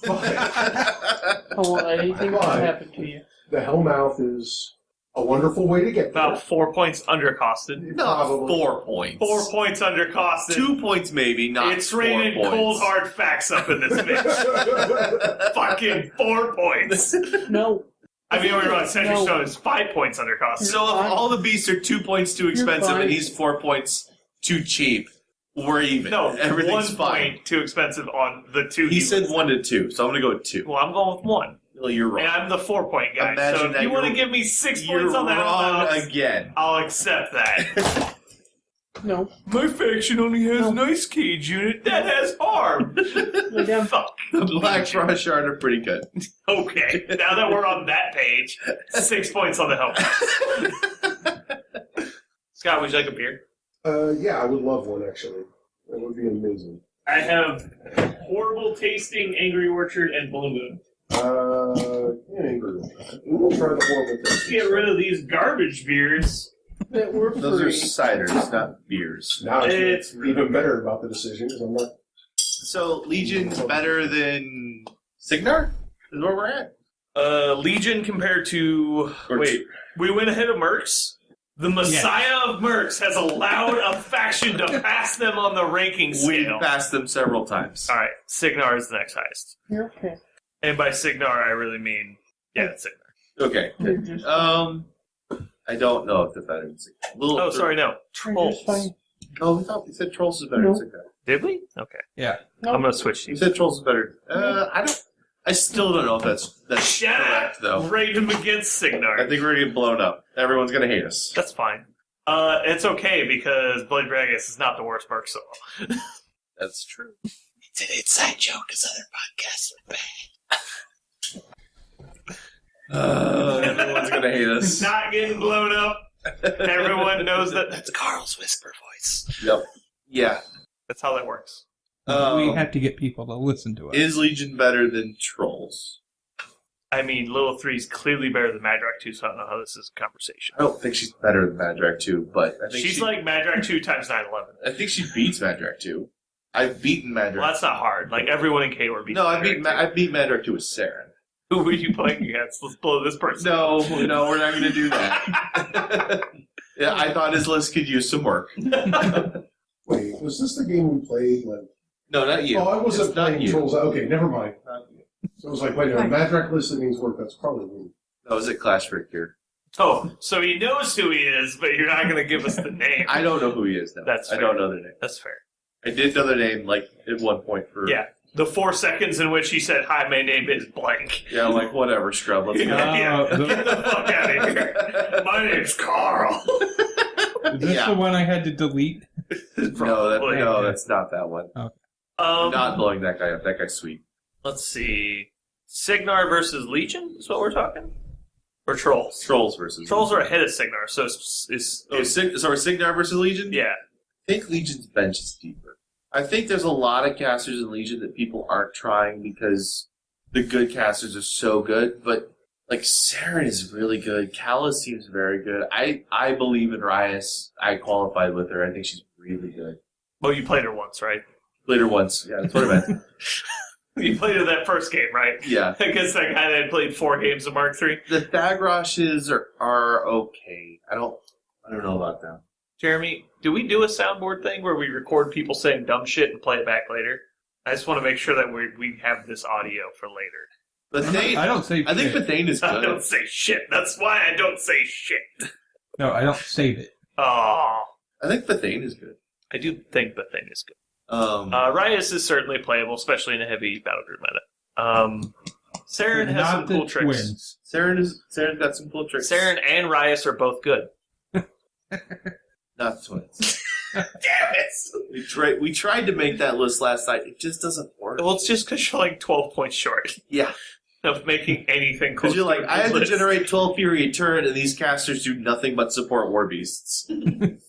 I won't let anything happen to you. The Hellmouth is a wonderful way to get there. About 4 points undercosted. Not Probably. 4 points. 4 points undercosted. 2 points maybe, not It's 4 raining points. cold hard facts up in this bitch. Fucking 4 points. No. I mean, we're on Century No. Stone is 5 points undercosted. So if all the beasts are 2 points too expensive fine. and he's 4 points too cheap, we're even. No, Everything's 1 fine. point too expensive on the 2. He said 1 to 2, so I'm going to go with 2. Well, I'm going with 1. Well, you're wrong. And I'm the 4 point guy. Imagine so if that you want to you're- give me 6 You're points on that, wrong again. I'll accept that. No. My faction only has an ice cage unit that has harm. Lay down. Fuck. The Black Frost Shard are pretty good. Okay, now that we're on that page, 6 points on the help. Scott, would you like a beer? Yeah, I would love one actually. That would be amazing. I have horrible tasting Angry Orchard and Blue Moon. Angry. We'll try the horrible Let's thing. get rid of these garbage beers. That were free. Those are ciders, not beers. Now It's it's even better about the decision because I'm not. So Legion's better than Signar? Is where we're at. Legion compared to... Wait, we went ahead of Mercs? The Messiah of Mercs has allowed a faction to pass them on the ranking We've scale. passed them several times. Alright, Signar is the next highest. You're okay. And by Signar, I really mean... Yeah, it's Signar. Okay. You're just, I don't know if they're better than Signar. Oh, sorry, no. you're Trolls. just fine. Oh, we thought we said Trolls is better No. than Signar. Did we? Okay. Yeah. No. I'm going to switch You these. said Trolls is better. I still don't know if that's Shut correct, up! though. Rate them against Signar. I think we're going to get blown up. Everyone's going to hate us. That's fine. It's okay because Blade Bragus is not the worst Merc solo. That's true. It's an inside joke because other podcasts are bad. Everyone's going to hate us. Not getting blown up. Everyone knows that. That's Karl's whisper voice. Yep. Yeah. That's how that works. We have to get people to listen to us. Is Legion better than Trolls? I mean, Little 3 is clearly better than Madrak 2, so I don't know how this is a conversation. I don't think she's better than Madrak 2, but I think She's like Madrak 2 times 9/11. I think she beats Madrak 2. I've beaten Madrak. Well, that's not hard. Like, everyone in K-War beats No, I Madrak beat 2. Madrak 2 with Saren. Who were you playing against? Let's blow this person. No, we're not going to do that. Yeah, I thought his list could use some work. Wait, was this the game we played? No, not you. Oh, I wasn't It's not playing you. Trolls. Okay, never mind. Not you. So I was like, wait, no, Madrak listed means work. That's probably me. That was at Clash Rick here. Oh, so he knows who he is, but you're not going to give us the name. I don't know who he is now. That's I fair. don't know their name. That's fair. I did know their name, like, at one point for... Yeah. The 4 seconds in which he said, "Hi, my name is blank." Yeah, I'm like, whatever, scrub, let's go. Yeah, the- get the fuck out of here. My name's Karl. Is this Yeah. the one I had to delete? Probably. No, that's not that one. Not blowing that guy up. That guy's sweet. Let's see. Signar versus Legion is what we're talking? Or Trolls? Trolls versus Trolls are Legion. ahead of Signar, so it's Sorry, Signar versus Legion? yeah. I think Legion's bench is deeper. I think there's a lot of casters in Legion that people aren't trying because the good casters are so good, but like Saren is really good. Callus seems very good. I believe in Rias. I qualified with her. I think she's really good. Well, you played her once, right? Played her once. Yeah, that's what I meant. You played her that first game, right? Yeah. Against that guy that had played 4 games of Mark III. The Thagroshes are okay. I don't know about them. Jeremy, do we do a soundboard thing where we record people saying dumb shit and play it back later? I just want to make sure that we have this audio for later. Bethane, I don't say I think shit. Bethane is I good. don't say shit. That's why I don't say shit. No, I don't save it. Oh, I think Bethane is good. I do think the thing is good. Rias Rias is certainly playable, especially in a heavy battle group meta. Saren has some Not the cool tricks. twins. Saren's got some cool tricks. Saren and Rias are both good. Not twins. Damn it! We tried to make that list last night. It just doesn't work. Well, it's just because you're like 12 points short. Yeah. of making anything Because close you're like, to I have to list. generate 12 Fury a turn, and these casters do nothing but support war beasts.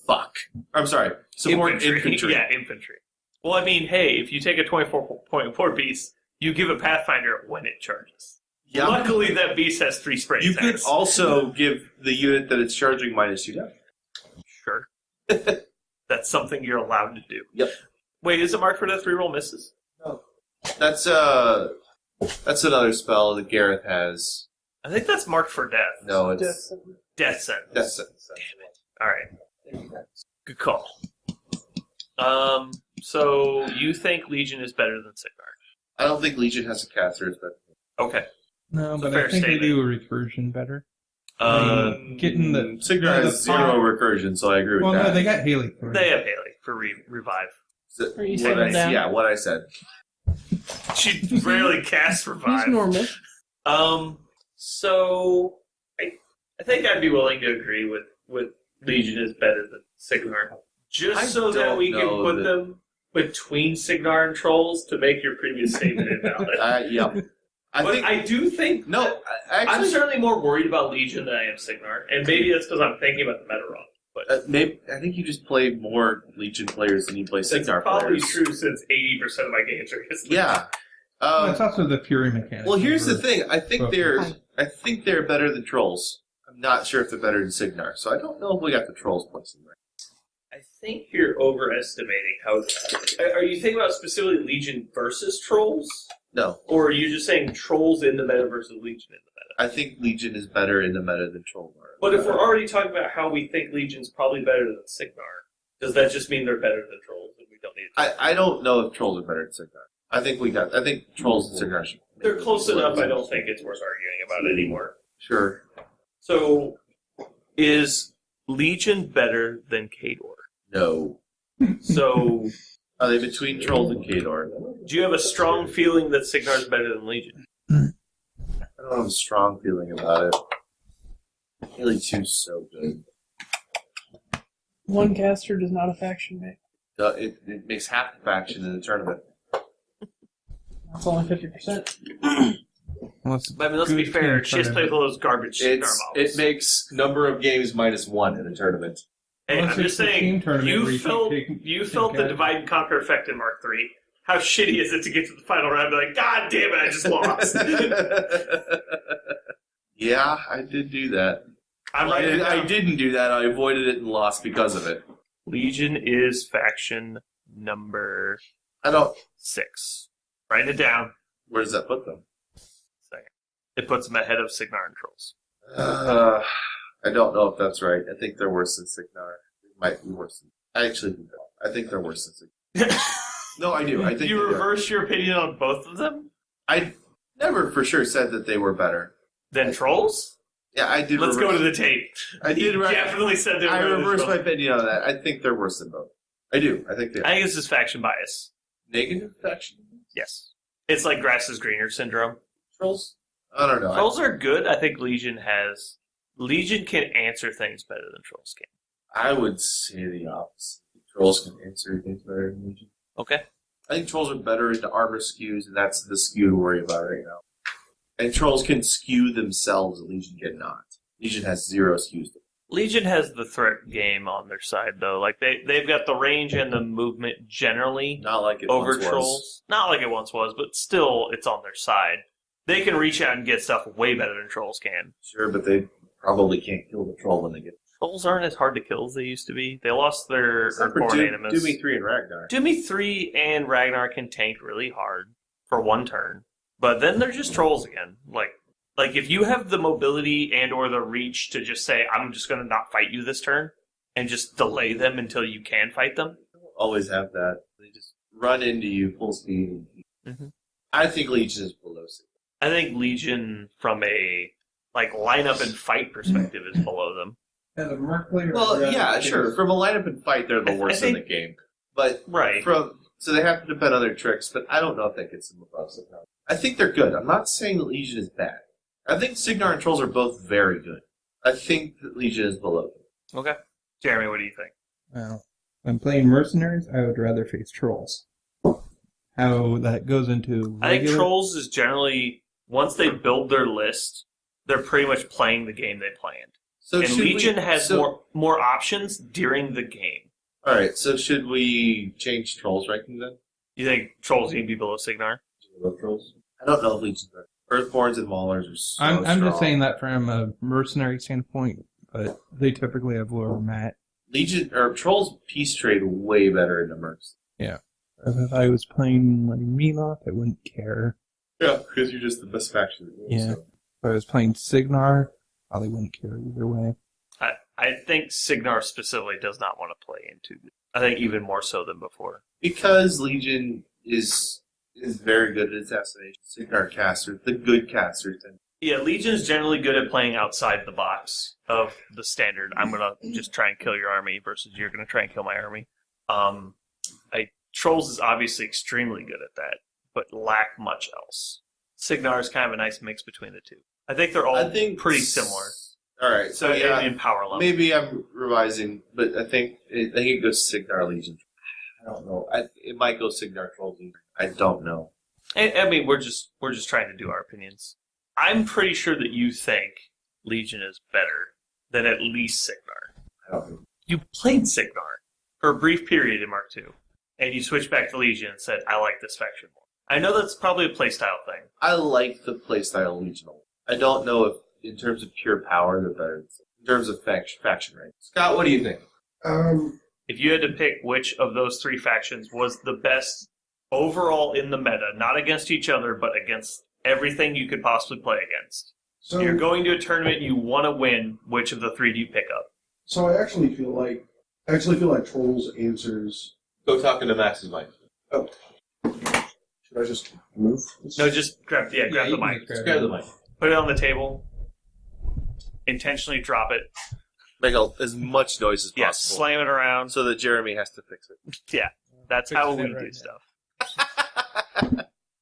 Fuck. I'm sorry. Support infantry. Yeah, infantry. Well, I mean, hey, if you take a 24-point beast, you give a Pathfinder when it charges. Yeah. Luckily, that beast has 3 spray You attacks. could also give the unit that it's charging -2 damage. Sure. That's something you're allowed to do. Yep. Wait, is it marked for death reroll misses? That's another spell that Gareth has. I think that's marked for death. No, it's Death sentence. Death Sentence. Alright. Good call. So you think Legion is better than Signar? I don't think Legion has a caster as better. Okay. No, It's a but fair I think statement. they do a recursion better. Signar Getting the has 0 pot- recursion, so I agree with Well, that. no, they got Haley for it. They have Haley for revive. Are you What saying I- down? Yeah, what I said. She rarely casts revive. He's normal. So I think I'd be willing to agree with Legion is better than Signar. Just I so that don't we can know put that- them between Signar and Trolls to make your previous statement invalid. Yep. But I do think No, I'm actually, certainly more worried about Legion than I am Signar, and maybe that's because I'm thinking about the meta wrong. But maybe I think you just play more Legion players than you play that's Signar probably players. true since 80% of my games are against Legion. Yeah. Well, it's also the Fury mechanic. Well, here's the Over- thing. I think Well, they're better than Trolls. I'm not sure if they're better than Signar, so I don't know if we got the Trolls placing right. I think you're overestimating how. Are you thinking about specifically Legion versus Trolls? No, Or are you just saying Trolls in the meta versus Legion in the meta? I think Legion is better in the meta than Trolls are. But if we're already talking about how we think Legion's probably better than Signar, does that just mean they're better than Trolls and we don't need to? I don't know if Trolls are better than Signar. I think Trolls and Signar should. They're close enough, I don't think it's worth arguing about anymore. Sure. So, is Legion better than Khador? No. So, Are they between Trolls and Khador? do you have a strong feeling that Signar's better than Legion? I don't have a strong feeling about it. Haley 2's so good. One caster does not a faction make. It makes half the faction in the tournament. That's only 50%. Well, it's But I mean, let's be good fair. team She has to tournament. play with those garbage Signar It models. makes number of games -1 in a tournament. Hey, Unless I'm it's just the team saying, tournament where you you felt can the take divide and conquer effect in Mark III. How shitty is it to get to the final round and be like, God damn it, I just lost. Yeah, I did do that. I'm writing it I down. didn't do that. I avoided it and lost because of it. Legion is faction number I don't. 6. Write it down. Where does that put them? Second. It puts them ahead of Signar and Trolls. I don't know if that's right. I think they're worse than Signar. It might be worse than. I actually think I think they're worse than Signar. No, I do. I think You they are. reverse your opinion on both of them? I never for sure said that they were better. Then Trolls? Yeah, I did. Let's go to the tape. I did. You definitely said they were I better than reversed my Trolls. opinion on that. I think they're worse than both. I do. I think they are. I think this is faction bias. Negative faction Yes. It's like grass is greener syndrome. Trolls. I don't know. Trolls are good. I think Legion can answer things better than Trolls can. I would say the opposite. Trolls can answer things better than Legion. Okay. I think Trolls are better into armor skews, and that's the skew to worry about right now. And Trolls can skew themselves, Legion cannot. Legion has 0 skews. Legion has the threat game on their side, though. Like they've got the range and the movement generally Not like it over once was. Trolls. Not like it once was, but still, it's on their side. They can reach out and get stuff way better than Trolls can. Sure, but they probably can't kill the Troll when they get. Trolls aren't as hard to kill as they used to be. They lost their Except for Earthborn Animus. Doomy 3 and Ragnar. Doomy 3 and Ragnar can tank really hard for one turn. But then they're just Trolls again. Like if you have the mobility and or the reach to just say, I'm just going to not fight you this turn, and just delay them until you can fight them. Always have that. They just run into you full speed. Mhm. I think Legion is below 6. I think Legion, from a lineup and fight perspective, is below them. As a mark player, Well, rather yeah, than- sure. From a lineup and fight, they're the I worst in the think- game. But Right. so they have to depend on their tricks, but I don't know if that gets them above Signar. I think they're good. I'm not saying that Legion is bad. I think Signar and Trolls are both very good. I think that Legion is below them. Okay. Jeremy, what do you think? Well, when playing mercenaries, I would rather face trolls. How that goes into I think regular... Trolls is generally once they build their list, they're pretty much playing the game they planned. So and Legion has more options during the game. All right, so should we change Trolls ranking then? You think Trolls need to be below Signar? Trolls? I don't know if Legion's better. Earthborns and Maulers are so I'm just saying that from a mercenary standpoint, but they typically have lower mat. Legion or Trolls peace trade way better in the mercs. Yeah. If I was playing like Meloth, I wouldn't care. Yeah, because you're just the best faction. Yeah. If I was playing Signar, probably wouldn't care either way. I think Signar specifically does not want to play into it. I think even more so than before. Because Legion is very good at assassination. Signar casters, the good casters. Yeah, Legion's generally good at playing outside the box of the standard. I'm going to just try and kill your army versus you're going to try and kill my army. Trolls is obviously extremely good at that, but lack much else. Signar is kind of a nice mix between the two. I think they're all pretty similar. All right, so yeah, in power level. Maybe I'm revising, but I think it goes Signar Legion. I don't know. It might go Signar Trolls Legion. I don't know. I mean, we're just trying to do our opinions. I'm pretty sure that you think Legion is better than at least Signar. I don't know. You played Signar for a brief period in Mark II, and you switched back to Legion and said, I like this faction more. I know that's probably a playstyle thing. I like the playstyle Legion. I don't know if, in terms of pure power, they're better. In terms of faction rank. Scott, what do you think? If you had to pick which of those three factions was the best overall in the meta, not against each other, but against everything you could possibly play against. So you're going to a tournament, you want to win, which of the three do you pick up? So I actually feel like Trolls answers. Go talking to Max's mic. Oh. Should I just move? No, just grab the mic. Just grab the mic. Put it on the table. Intentionally drop it. Make as much noise as possible. Yeah, slam it around. So that Jeremy has to fix it. Yeah, that's how we do stuff.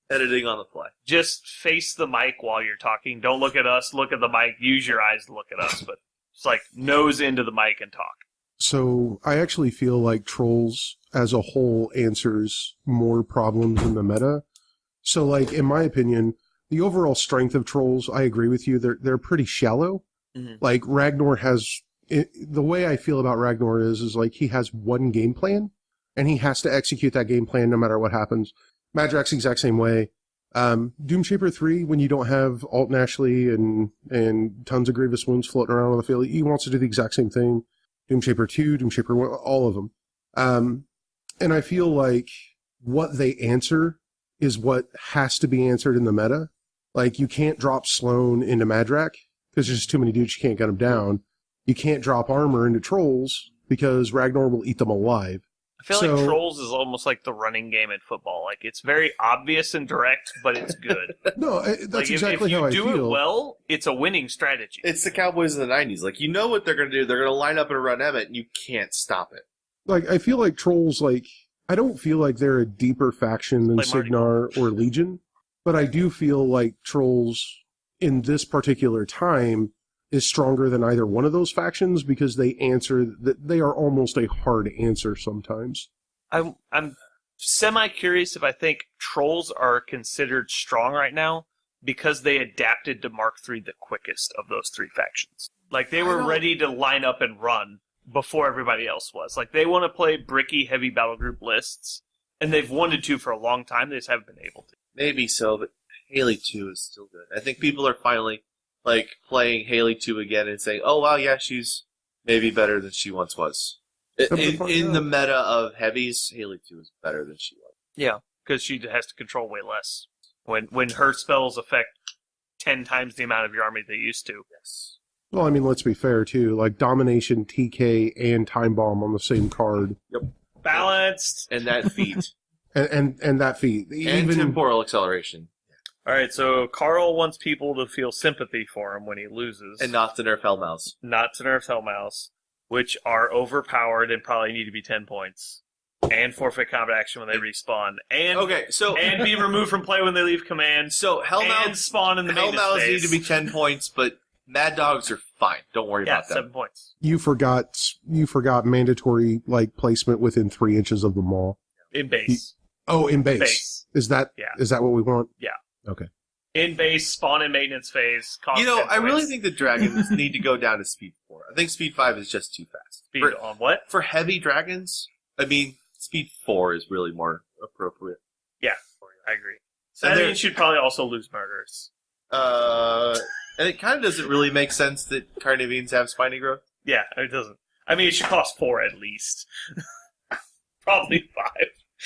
Editing on the fly. Just face the mic while you're talking. Don't look at us. Look at the mic. Use your eyes to look at us. But it's like nose into the mic and talk. So I actually feel like Trolls as a whole answers more problems in the meta. So like, in my opinion, the overall strength of Trolls, I agree with you. They're pretty shallow. Mm-hmm. Like Ragnar has, the way I feel about Ragnar is like he has one game plan and he has to execute that game plan no matter what happens. Madrak's the exact same way. Doomshaper 3, when you don't have Alt and Ashley and tons of Grievous Wounds floating around on the field, he wants to do the exact same thing. Doomshaper 2, Doomshaper 1, all of them. And I feel like what they answer is what has to be answered in the meta. Like, you can't drop Sloane into Madrak because there's just too many dudes, you can't gun them down. You can't drop armor into Trolls because Ragnar will eat them alive. I feel like Trolls is almost like the running game in football. Like, it's very obvious and direct, but it's good. No, that's like exactly how I feel. If you do it well, it's a winning strategy. It's the Cowboys of the 90s. Like, you know what they're going to do. They're going to line up and run Emmett, and you can't stop it. Like, I feel like Trolls, like, I don't feel like they're a deeper faction than Signar or Legion, but I do feel like Trolls, in this particular time, is stronger than either one of those factions because they are almost a hard answer sometimes. I'm semi-curious if I think Trolls are considered strong right now because they adapted to Mark III the quickest of those three factions. Like, they were ready to line up and run before everybody else was. Like, they want to play bricky, heavy battle group lists, and they've wanted to for a long time. They just haven't been able to. Maybe so, but Haley 2 is still good. I think people are finally like playing Haley 2 again and saying, oh, wow, yeah, she's maybe better than she once was. In the meta of heavies, Haley 2 is better than she was. Yeah, because she has to control way less. When her spells affect 10 times the amount of your army they used to. Yes. Well, I mean, let's be fair, too. Like, Domination, TK, and Time Bomb on the same card. Yep. Balanced! And that feat. and that feat. And temporal acceleration. Alright, so Karl wants people to feel sympathy for him when he loses. And not to nerf Hellmouse. Not to nerf Hellmouse, which are overpowered and probably need to be 10 points. And forfeit combat action when they respawn. And and be removed from play when they leave command. So Hellmouse and spawn in the maintenance phase. Hellmouse need to be 10 points, but Mad Dogs are fine. Don't worry about that. 7 points. You forgot mandatory like placement within 3 inches of the maul. In base. In base. Is that what we want? Yeah. Okay. In base, spawn and maintenance phase. Cost You know, 10 I really points. think the dragons need to go down to speed 4. I think speed 5 is just too fast. Speed on what? For heavy dragons, I mean, speed 4 is really more appropriate. Yeah, I agree. So And I they're- think you should probably also lose murderers. And it kind of doesn't really make sense that Carniveans have spiny growth. Yeah, it doesn't. I mean, it should cost 4 at least. Probably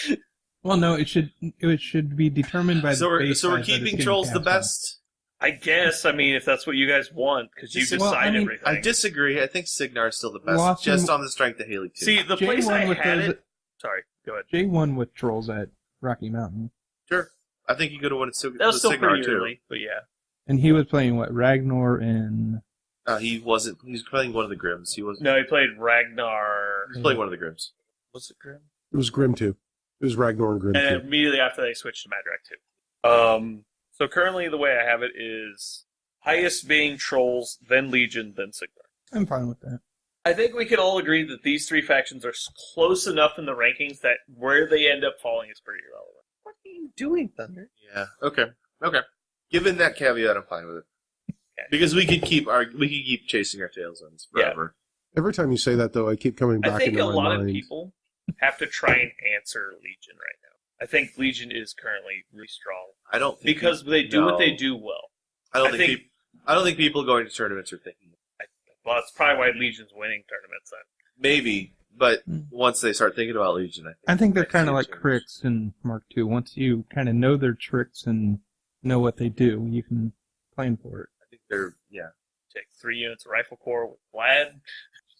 5. Well, no, it should be determined by So the base we're size that it's keeping getting trolls the cast on. best. I guess, I mean, if that's what you guys want, because you decide Well, I mean, everything. I disagree. I think Signar is still the best, Lost just in- on the strength of Haley too. See, the place I J1 with had those- it... Sorry, go ahead. J1 with trolls at Rocky Mountain. Sure, I think you could have won it. That was still Signar pretty too. early, but yeah. And he was playing, what, Ragnar and... He wasn't. He was playing one of the Grims. He was. No, he played Ragnar... He was playing one of the Grims. Was it Grim? It was Grim 2. It was Ragnar and Grim And 2. immediately after they switched to Madrak 2. So currently the way I have it is highest being Trolls, then Legion, then Signar. I'm fine with that. I think we can all agree that these three factions are close enough in the rankings that where they end up falling is pretty irrelevant. What are you doing, Thunder? Yeah. Okay. Given that caveat, I'm fine with it. Okay. Because we could keep chasing our tails on this forever. Every time you say that, though, I keep coming I back think into a my lot mind. of people have to try and answer Legion right now. I think Legion is currently really strong I don't think because they do what they do well. I don't think people going to tournaments are thinking. Well, that's probably why Legion's winning tournaments then. Maybe, but once they start thinking about Legion, I think they're I kind of see like changes. critics in Mark II. Once you kind of know their tricks and know what they do, you can plan for it. I think they're Take 3 units of Rifle Corps with Vlad,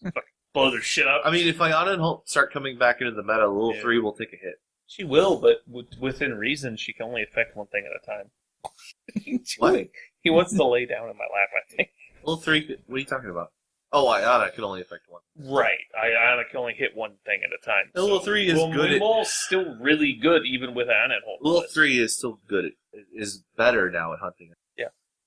fucking blow their shit up. I mean, if Iana and Holt start coming back into the meta, Little Yeah. 3 will take a hit. She will, but within reason, she can only affect one thing at a time. What? He wants to lay down in my lap, I think. Little 3, what are you talking about? Oh, Iana can only affect one. Right. I can only hit one thing at a time. Little 3 is good at... Windwall's still really good, even with Anna and Holt. Little 3 is still good at... is better now at hunting.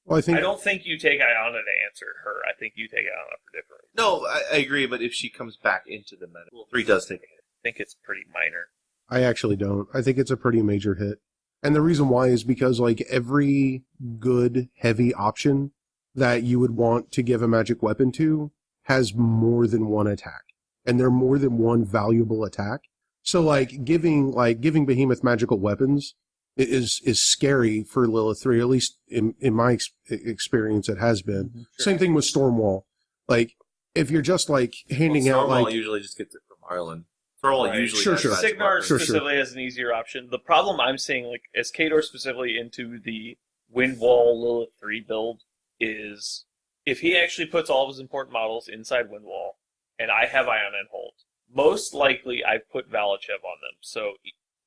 Well, I think I don't think you take Iana to answer her. I think you take Iana for different reasons. No, I agree, but if she comes back into the meta, Little 3 does take a hit. I think it's pretty minor. I actually don't. I think it's a pretty major hit. And the reason why is because, like, every good, heavy option that you would want to give a magic weapon to has more than one attack. And they're more than one valuable attack. So, giving Behemoth magical weapons is scary for Lilith 3, at least in my experience it has been. Sure. Same thing with Stormwall. Like, if you're just, handing out, Stormwall usually just gets it from Ireland. Stormwall Right. usually Sure, has sure. magic Signar weapons. Sure. specifically has an easier option. The problem I'm seeing, as Kador specifically into the Windwall Lilith 3 build, is if he actually puts all of his important models inside Windwall, and I have Iona and Holt, most likely I put Valachev on them. So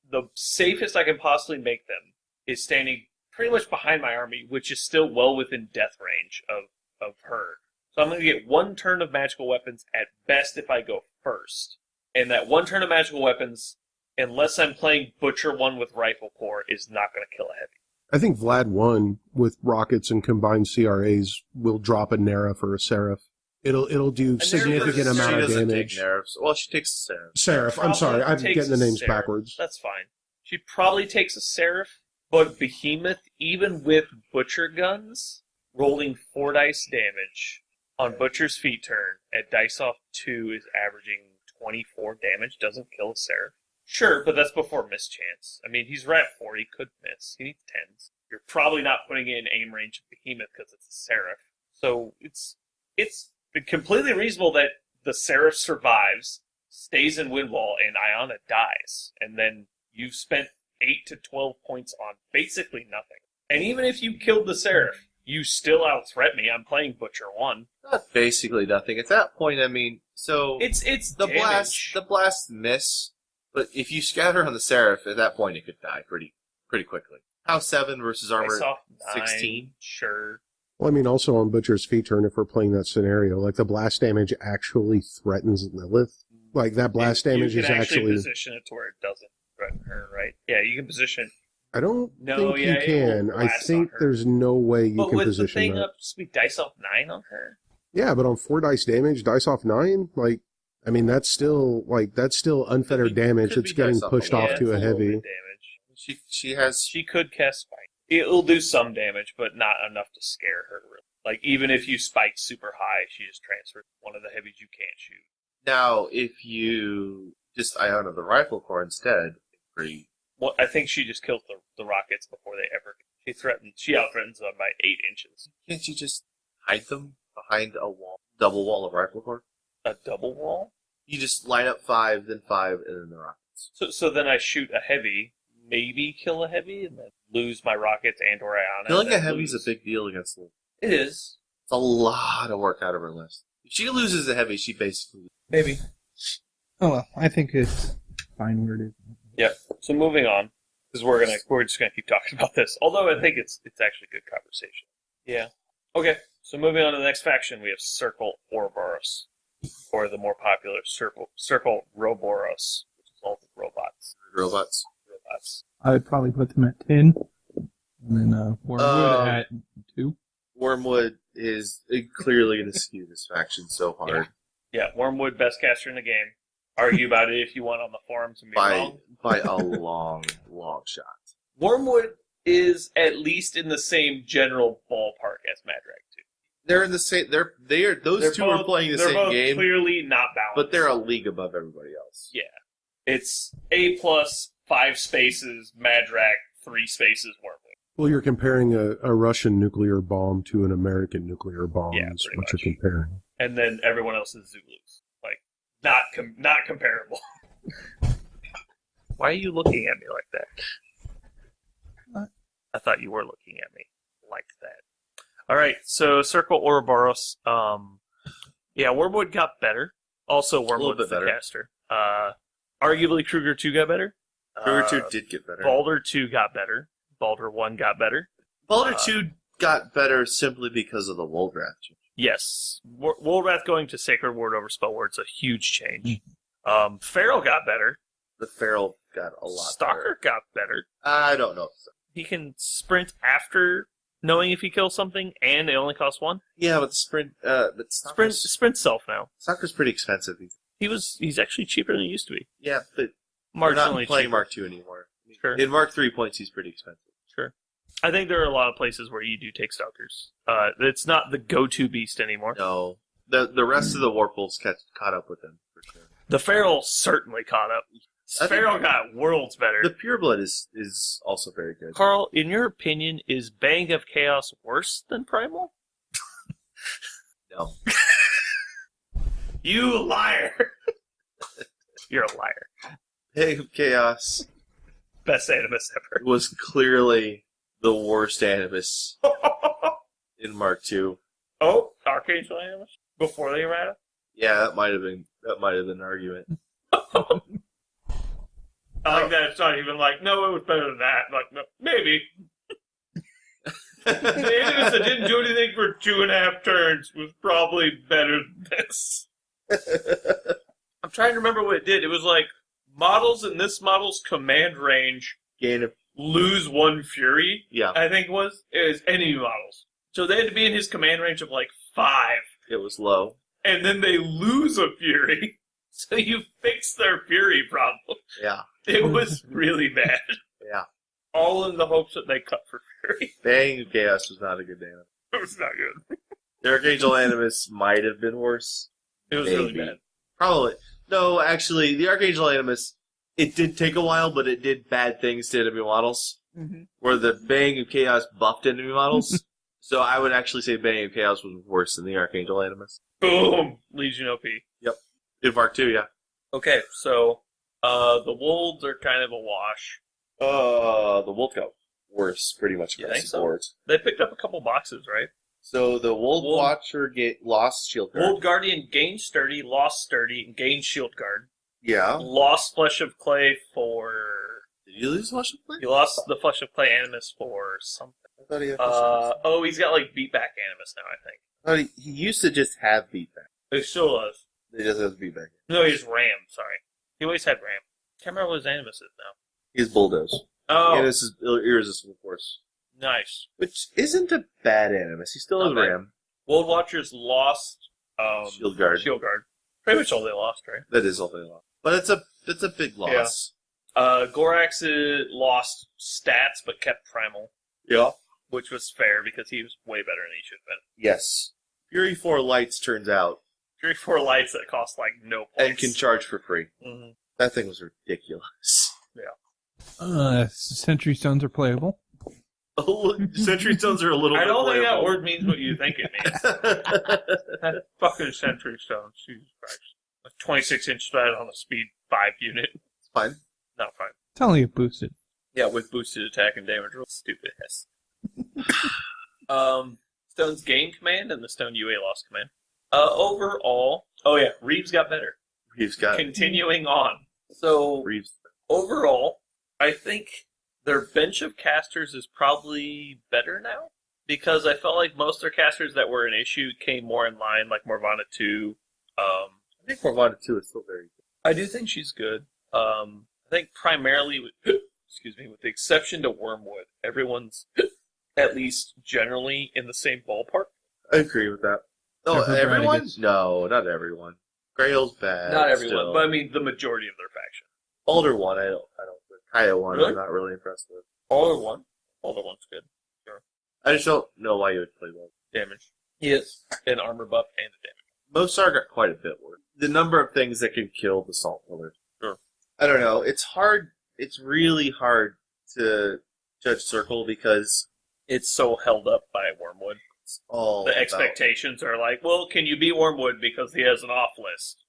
the safest I can possibly make them is standing pretty much behind my army, which is still well within death range of her. So I'm going to get one turn of magical weapons at best if I go first. And that one turn of magical weapons, unless I'm playing Butcher 1 with Rifle Corps, is not going to kill a heavy. I think Vlad 1 with rockets and combined CRAs will drop a Nera for a Seraph. It'll do significant amount of damage. Take Nerfs. Well, she takes Seraph. Seraph, I'm sorry, I'm Takes getting the a names Seraph. backwards. That's fine. She probably takes a Seraph, but Behemoth, even with Butcher guns, rolling 4 dice damage on Butcher's feet turn at dice off 2 is averaging 24 damage, doesn't kill a Seraph. Sure, but that's before mischance. I mean, he's right at 4, he could miss. He needs 10s. You're probably not putting it in aim range of Behemoth because it's a Seraph. So it's completely reasonable that the Seraph survives, stays in Windwall, and Iona dies. And then you've spent 8 to 12 points on basically nothing. And even if you killed the Seraph, you still out-threat me. I'm playing Butcher 1. Not basically nothing. At that point, I mean, so It's the damage. blast miss. But if you scatter on the Seraph, at that point it could die pretty quickly. House 7 versus armor Dice off 9, 16. Sure. Well, I mean, also on Butcher's feet turn, if we're playing that scenario, the blast damage actually threatens Lilith. That blast damage you is can actually... position it to where it doesn't threaten her, right? Yeah, you can position. I don't No, think yeah, you it can. will I blast think on her. there's no way you But can with the position thing that. up, we dice off 9 on her. Yeah, but on 4 dice damage, dice off 9, I mean, that's still unfettered damage. could It's be getting dice off pushed a off Yeah, to it's a little bit heavy. damage. She has She could cast Spike. It'll do some damage, but not enough to scare her. Really. Like, even if you spike super high, she just transfers one of the heavies you can't shoot. Now, if you just Iona the rifle core instead, Well, I think she just kills the rockets before they ever. She out-threatens them by 8 inches. Can't you just hide them behind a wall, double wall of rifle core? A double wall? You just line up 5, then 5, and then the rockets. So then I shoot a heavy, maybe kill a heavy, and then lose my rockets and or Iona. Killing a heavy is a big deal against Lily. It is. It's a lot of work out of her list. If she loses a heavy, she basically... Maybe. Oh well, I think it's fine where it is. Yeah. So moving on, because we're just gonna keep talking about this. Although I think it's actually good conversation. Yeah. Okay. So moving on to the next faction, we have Circle Orboros, or the more popular Circle Roboros, which is all the robots. Robots. I would probably put them at 10, and then Wormwood at 2. Wormwood is clearly going to skew this faction so hard. Yeah, Wormwood, best caster in the game. Argue about it if you want on the forums and be wrong. By a long, long shot. Wormwood is at least in the same general ballpark as Madrag 2. They're in the same. Those two are playing the same game. They're both clearly not balanced, but they're a league above everybody else. Yeah, it's A+, 5 spaces Madrag, 3 spaces Wormwood. Well, you're comparing a Russian nuclear bomb to an American nuclear bomb. Yeah, is pretty what much. you're comparing. And then everyone else is Zulus. Like, not comparable. Why are you looking at me like that? What? I thought you were looking at me like that. All right, so Circle Ouroboros. Yeah, Wormwood got better. Also, Wormwood's the caster. Arguably, Kruger 2 got better. Kruger 2 did get better. Balder 2 got better. Balder 1 got better. Balder 2 got better simply because of the Woldrath change. Yes. Woldrath going to Sacred Ward over Spell Ward's a huge change. Feral got better. The Feral got a lot Stalker got better. I don't know. He can sprint after knowing if he kills something, and it only costs 1. Yeah, but the sprint... Sprint self now. Stalker's pretty expensive. He's actually cheaper than he used to be. Yeah, but Marginally we're not playing cheaper. Mark 2 anymore. Sure. In Mark 3 points, he's pretty expensive. Sure. I think there are a lot of places where you do take Stalkers. It's not the go-to beast anymore. No. The rest of the Warpwolves caught up with him, for sure. The Feral certainly caught up. Feral got worlds better. The Pureblood is also very good. Karl, in your opinion, is Bang of Chaos worse than Primal? No. You liar! You're a liar. Bang of Chaos Best Animus ever. was clearly the worst Animus in Mark 2. Oh, Archangel Animus? Before the errata? Yeah, that might have been an argument. I like that it's not even like, no, it was better than that. Like, no, maybe. The Animus that didn't do anything for 2.5 turns was probably better than this. I'm trying to remember what it did. It was like, models in this model's command range lose 1 Fury, Yeah, I think it was enemy models. So they had to be in his command range of like 5, it was low. and then they lose a Fury. So you fix their Fury problem. Yeah, It was really bad. yeah. All in the hopes that they cut for Fury. Bang of Chaos was not a good Animus. It was not good. The Archangel Animus might have been worse. It was Maybe. really bad. Probably. No, actually, the Archangel Animus, it did take a while, but it did bad things to enemy models. Mm-hmm. Where the Bang of Chaos buffed enemy models. So I would actually say Bang of Chaos was worse than the Archangel Animus. Boom! Legion OP. In Mark 2, yeah. Okay, so the Wolves are kind of a wash. The Wolf got worse, pretty much You across think the so? board. They picked up a couple boxes, right? So the Wolf Watcher lost Shield Guard. Wolf Guardian gained Sturdy, lost Sturdy, and gained Shield Guard. Yeah. Lost Flesh of Clay for... Did you lose Flesh of Clay? He lost the Flesh of Clay Animus for something. I thought he had Flesh of Clay. Oh, he's got like Beatback Animus now, I think. I thought he used to just have Beatback. He still does. He doesn't have Beatback. No, he's Ram, sorry. He always had Ram. Can't remember what his Animus is now. He's Bulldoze. Oh, And this is Irresistible Force. nice. Which isn't a bad Animus. He still has Not bad. Ram. World Watchers lost Shield Guard. Shield Guard. Pretty much all they lost, right? That is all they lost. But it's a big loss. Gorax lost stats but kept Primal. Yeah. which was fair because he was way better than he should have been. Yes. Fury 4 Lights turns out. Fury 4 lights that cost like no points. And can charge for free. Mhm. That thing was ridiculous. Sentry Stones are playable. Sentry Stones are a little I bit don't think that playable. word means what you think it means. That fucking Sentry Stone, Jesus Christ. A 26-inch thread on a speed 5 unit. It's fine. Not fine. It's only boosted. Yeah, with boosted attack and damage roll. Stupid ass. Stone's gain command and the Stone UA lost command. Overall, Reeves got better. Reeves got Continuing on. So, Reeves. overall, I think their bench of casters is probably better now. Because I felt like most of their casters that were an issue came more in line, like Morvana 2. I think Morvana 2 is still very good. I do think she's good. I think primarily, with the exception to Wormwood, everyone's at least generally in the same ballpark. I agree with that. No, Except for everyone? Brannigan's. No, not everyone. Grail's bad. Not everyone, still. but I mean the majority of their faction. Older one, I don't. Kaya one, Really? I'm not really impressed with. Older one's good. I just don't know why you would play that. Damage. He is an armor buff and a damage. Most are got quite a bit worse. The number of things that can kill the salt pillars. Sure. I don't know. It's hard. It's really hard to judge Circle because It's so held up by Wormwood. it's all The about- expectations are like, well, can you beat Wormwood because he has an off list?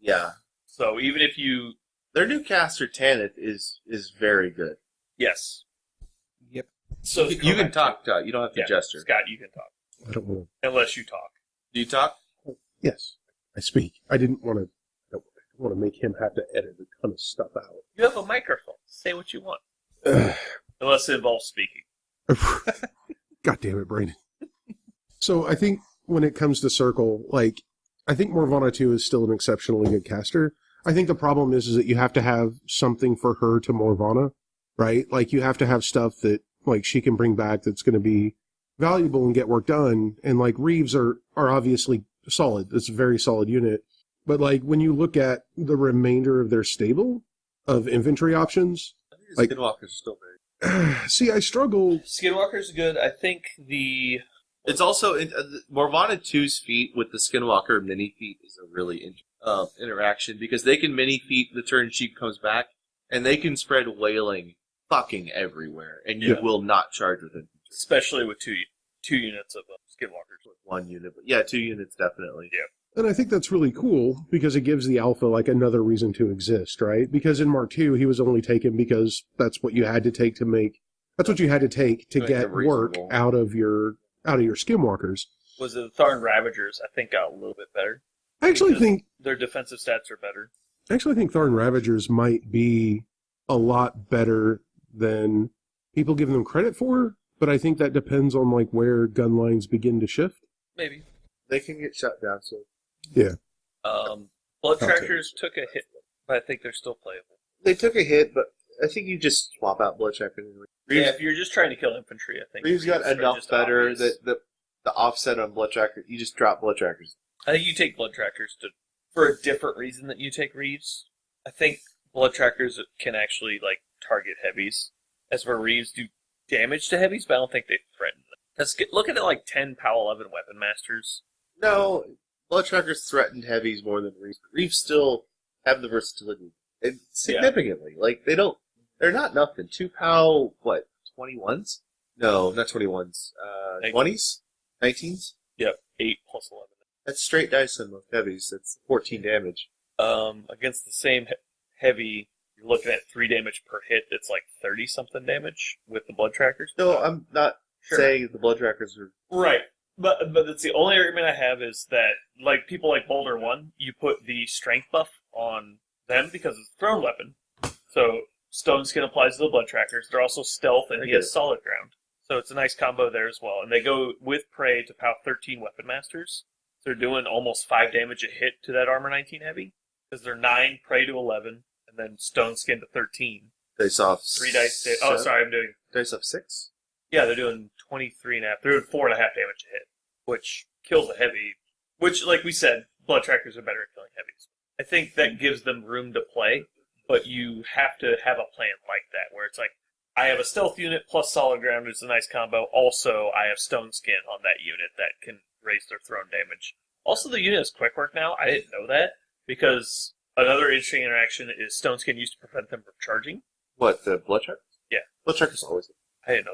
Yeah. So even if you... Their new caster, Tanith, is very good. Yes. Yep. So You can talk, Scott. You don't have to gesture. Scott, you can talk. I don't want Unless you talk. Do you talk? to. Yes, I speak. I didn't want to. I don't want to make him have to edit a ton of stuff out. You have a microphone. Say what you want. Unless it involves speaking. God damn it, Brandon. So I think when it comes to Circle, like, I think Morvana 2 is still an exceptionally good caster. I think the problem is that you have to have something for her to Morvana, right? Like, you have to have stuff that, like, she can bring back that's going to be valuable and get work done. And, like, Reeves are obviously solid. It's a very solid unit. But, like, when you look at the remainder of their stable of infantry options, I think the Like- Skinwalkers are still very see, I struggle. Skinwalker's good. I think It's also Morvana 2's feat with the Skinwalker mini feat is a really interaction because they can mini feat the turn she comes back, and they can spread wailing fucking everywhere, and you Yeah. will not charge with it. especially with two units of Skinwalkers. One unit, but yeah, 2 units definitely. Yeah. And I think that's really cool because it gives the alpha like another reason to exist, right? Because in Mark II, he was only taken because that's what you had to take to make. That's what you had to take to Make get them work reasonable. out of your skinwalkers. Was it the Tharn Ravagers? I think got a little bit better. I actually Because think their defensive stats are better. Tharn Ravagers might be a lot better than people give them credit for, but I think that depends on like where gun lines begin to shift. Maybe. They can get shut down, so Blood Trackers took a hit, but I think they're still playable. they took a hit, but I think you just swap out Bloodchecker. Yeah, if you're just trying to kill infantry, I think Reeves got are enough just better obvious. that the offset on Bloodtracker, you just drop Bloodtrackers. I think you take Blood Trackers for a different reason that you take Reeves. I think Blood Trackers can actually like target heavies, as where Reeves do damage to heavies, but I don't think they threaten them. Let's look at it like 10 POW 11 Weapon Masters. No, Bloodtrackers threatened heavies more than Reeves. Reeves still have the versatility. And significantly. Like, they're not nothing. 2 POW, 21s? No, not 21s. 20s? 19s? Yep, 8 plus 11. That's straight dice on most heavies. That's 14 damage. Against the same heavy, you're looking at 3 damage per hit. That's like 30-something damage with the Blood Trackers. No, I'm not Sure. saying the Bloodtrackers are... Right. But that's the only argument I have is that, like, people like Boulder 1, you put the strength buff on them because it's a thrown weapon. So Stone Skin applies to the Blood Trackers. They're also stealth, and I he get has it. solid ground. So it's a nice combo there as well. And they go with Prey to POW 13 Weapon Masters. So they're doing almost 5 damage a hit to that Armor 19 Heavy. Because they're 9, Prey to 11, and then Stone Skin to 13. Dice off... 3 dice... Oh, sorry, I'm doing... Dice off 6? Yeah, they're doing 23.5. They're doing 4.5 damage a hit, which kills a heavy. Which, like we said, Blood Trackers are better at killing heavies. I think that gives them room to play, but you have to have a plan like that, where it's like, I have a stealth unit plus solid ground, which is a nice combo. Also, I have stone skin on that unit that can raise their thrown damage. Also, the unit has quick work now. I didn't know that, because another interesting interaction is stone skin used to prevent them from charging. What, the blood shark? Yeah. Blood shark is always. I didn't know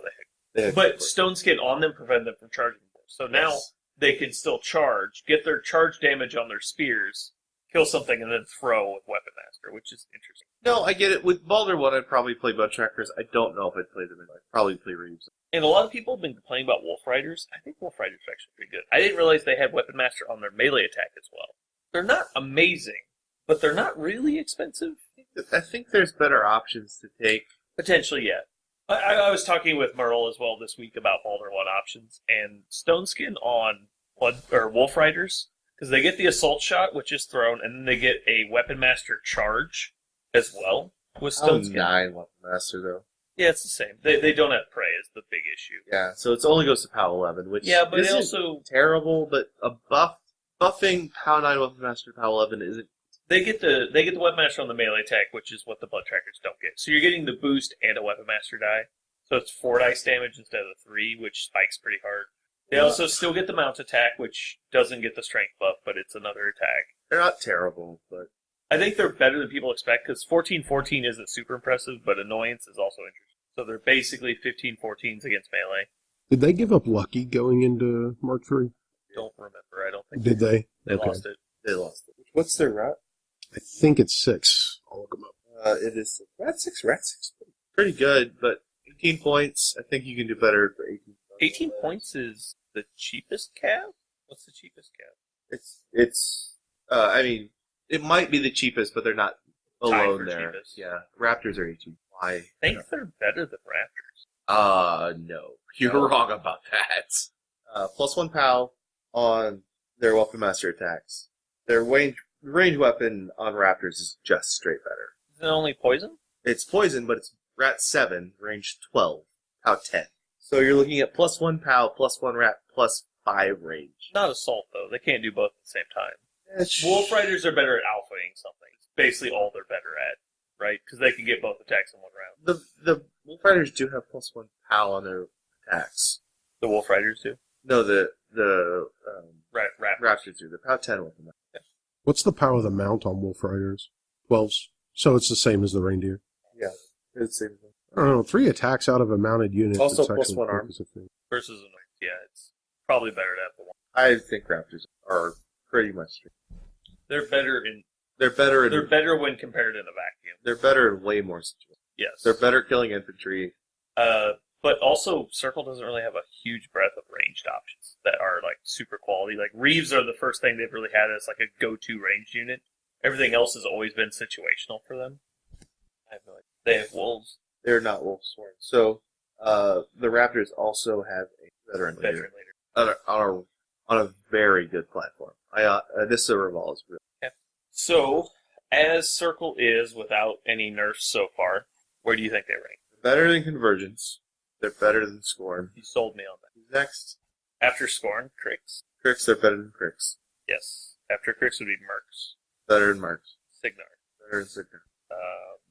They that. have But quick stone skin on them prevent them from charging more. So now Yes. they can still charge, get their charge damage on their spears, kill something, and then throw with Weapon Master, which is interesting. No, I get it. With Baldur 1, I'd probably play blood trackers. I don't know if I'd play them. I'd probably play Reeves. And a lot of people have been complaining about Wolf Riders. I think Wolf Riders are actually pretty good. I didn't realize they had Weapon Master on their melee attack as well. They're not amazing, but they're not really expensive. I think there's better options to take. Potentially, yeah. I was talking with Merle as well this week about Baldur 1 options, and Stone Skin on Wolf Riders, because they get the Assault Shot, which is thrown, and then they get a Weapon Master charge as well with Stone Skin. 9 Weapon Master, though. Yeah, it's the same. They don't have Prey is the big issue. Yeah, so it only goes to POW 11, which Yeah, but it isn't also... terrible, but a buffing POW 9 Weapon Master to POW 11 isn't. They get the Weapon Master on the melee attack, which is what the Blood Trackers don't get. So you're getting the boost and a Weapon Master die. So it's 4 dice damage instead of 3, which spikes pretty hard. They also still get the mount attack, which doesn't get the strength buff, but it's another attack. They're not terrible, but I think they're better than people expect, because 14-14 isn't super impressive, but Annoyance is also interesting. So they're basically 15-14s against melee. Did they give up Lucky going into Mark III? Don't remember, I don't think Did they? they Okay. lost it. they lost it. What's their route? I think it's 6. I'll look them up. It is Rat 6. Rat 6 pretty good, but 18 points. I think you can do better for 18 points. 18 points is the cheapest cav? What's the cheapest cav? It's I mean, it might be the cheapest, but they're not Tied alone for there. cheapest. Yeah, Raptors are 18. Why? I think they're better than Raptors. No. You're No. wrong about that. Plus 1 POW on their Weapon Master attacks. Their range weapon on Raptors is just straight better. Is it only poison? It's poison, but it's Rat 7, range 12, POW 10. So you're looking at plus 1 POW, plus 1 Rat, plus 5 range. Not Assault, though. They can't do both at the same time. Wolf Riders are better at alphaing something. It's basically all they're better at, right? Because they can get both attacks in one round. The Wolf Riders do have plus 1 POW on their attacks. The Wolf Riders do? No, the Raptors. Raptors do. The POW 10 weapon. What's the power of the mount on Wolf Riders? 12s. So it's the same as the reindeer. Yeah, it's the same thing. I don't know, 3 attacks out of a mounted unit. Also it's plus actually 1 quick arm. as a thing. Versus Annoyance. Yeah, it's probably better to have the one. I think Raptors are pretty much straight. They're better in. They're better in, They're better when compared in a vacuum. they're better in way more situations. Yes. They're better killing infantry. But also, Circle doesn't really have a huge breadth of ranged options that are like super quality. Like Reeves are the first thing they've really had as like a go-to ranged unit. Everything else has always been situational for them. I have no idea. They have wolves. They're not wolf sworn. So the Raptors also have a veteran leader on a very good platform. This Revolve is real. Okay. So, as Circle is without any nerfs so far, where do you think they rank? Better than Convergence. They're better than Skorne. You sold me on that. Who's next? After Skorne, Crix. Crix, they're better than Crix. Yes. After Crix would be Mercs. Better than Marks. Signar. Better than Signar.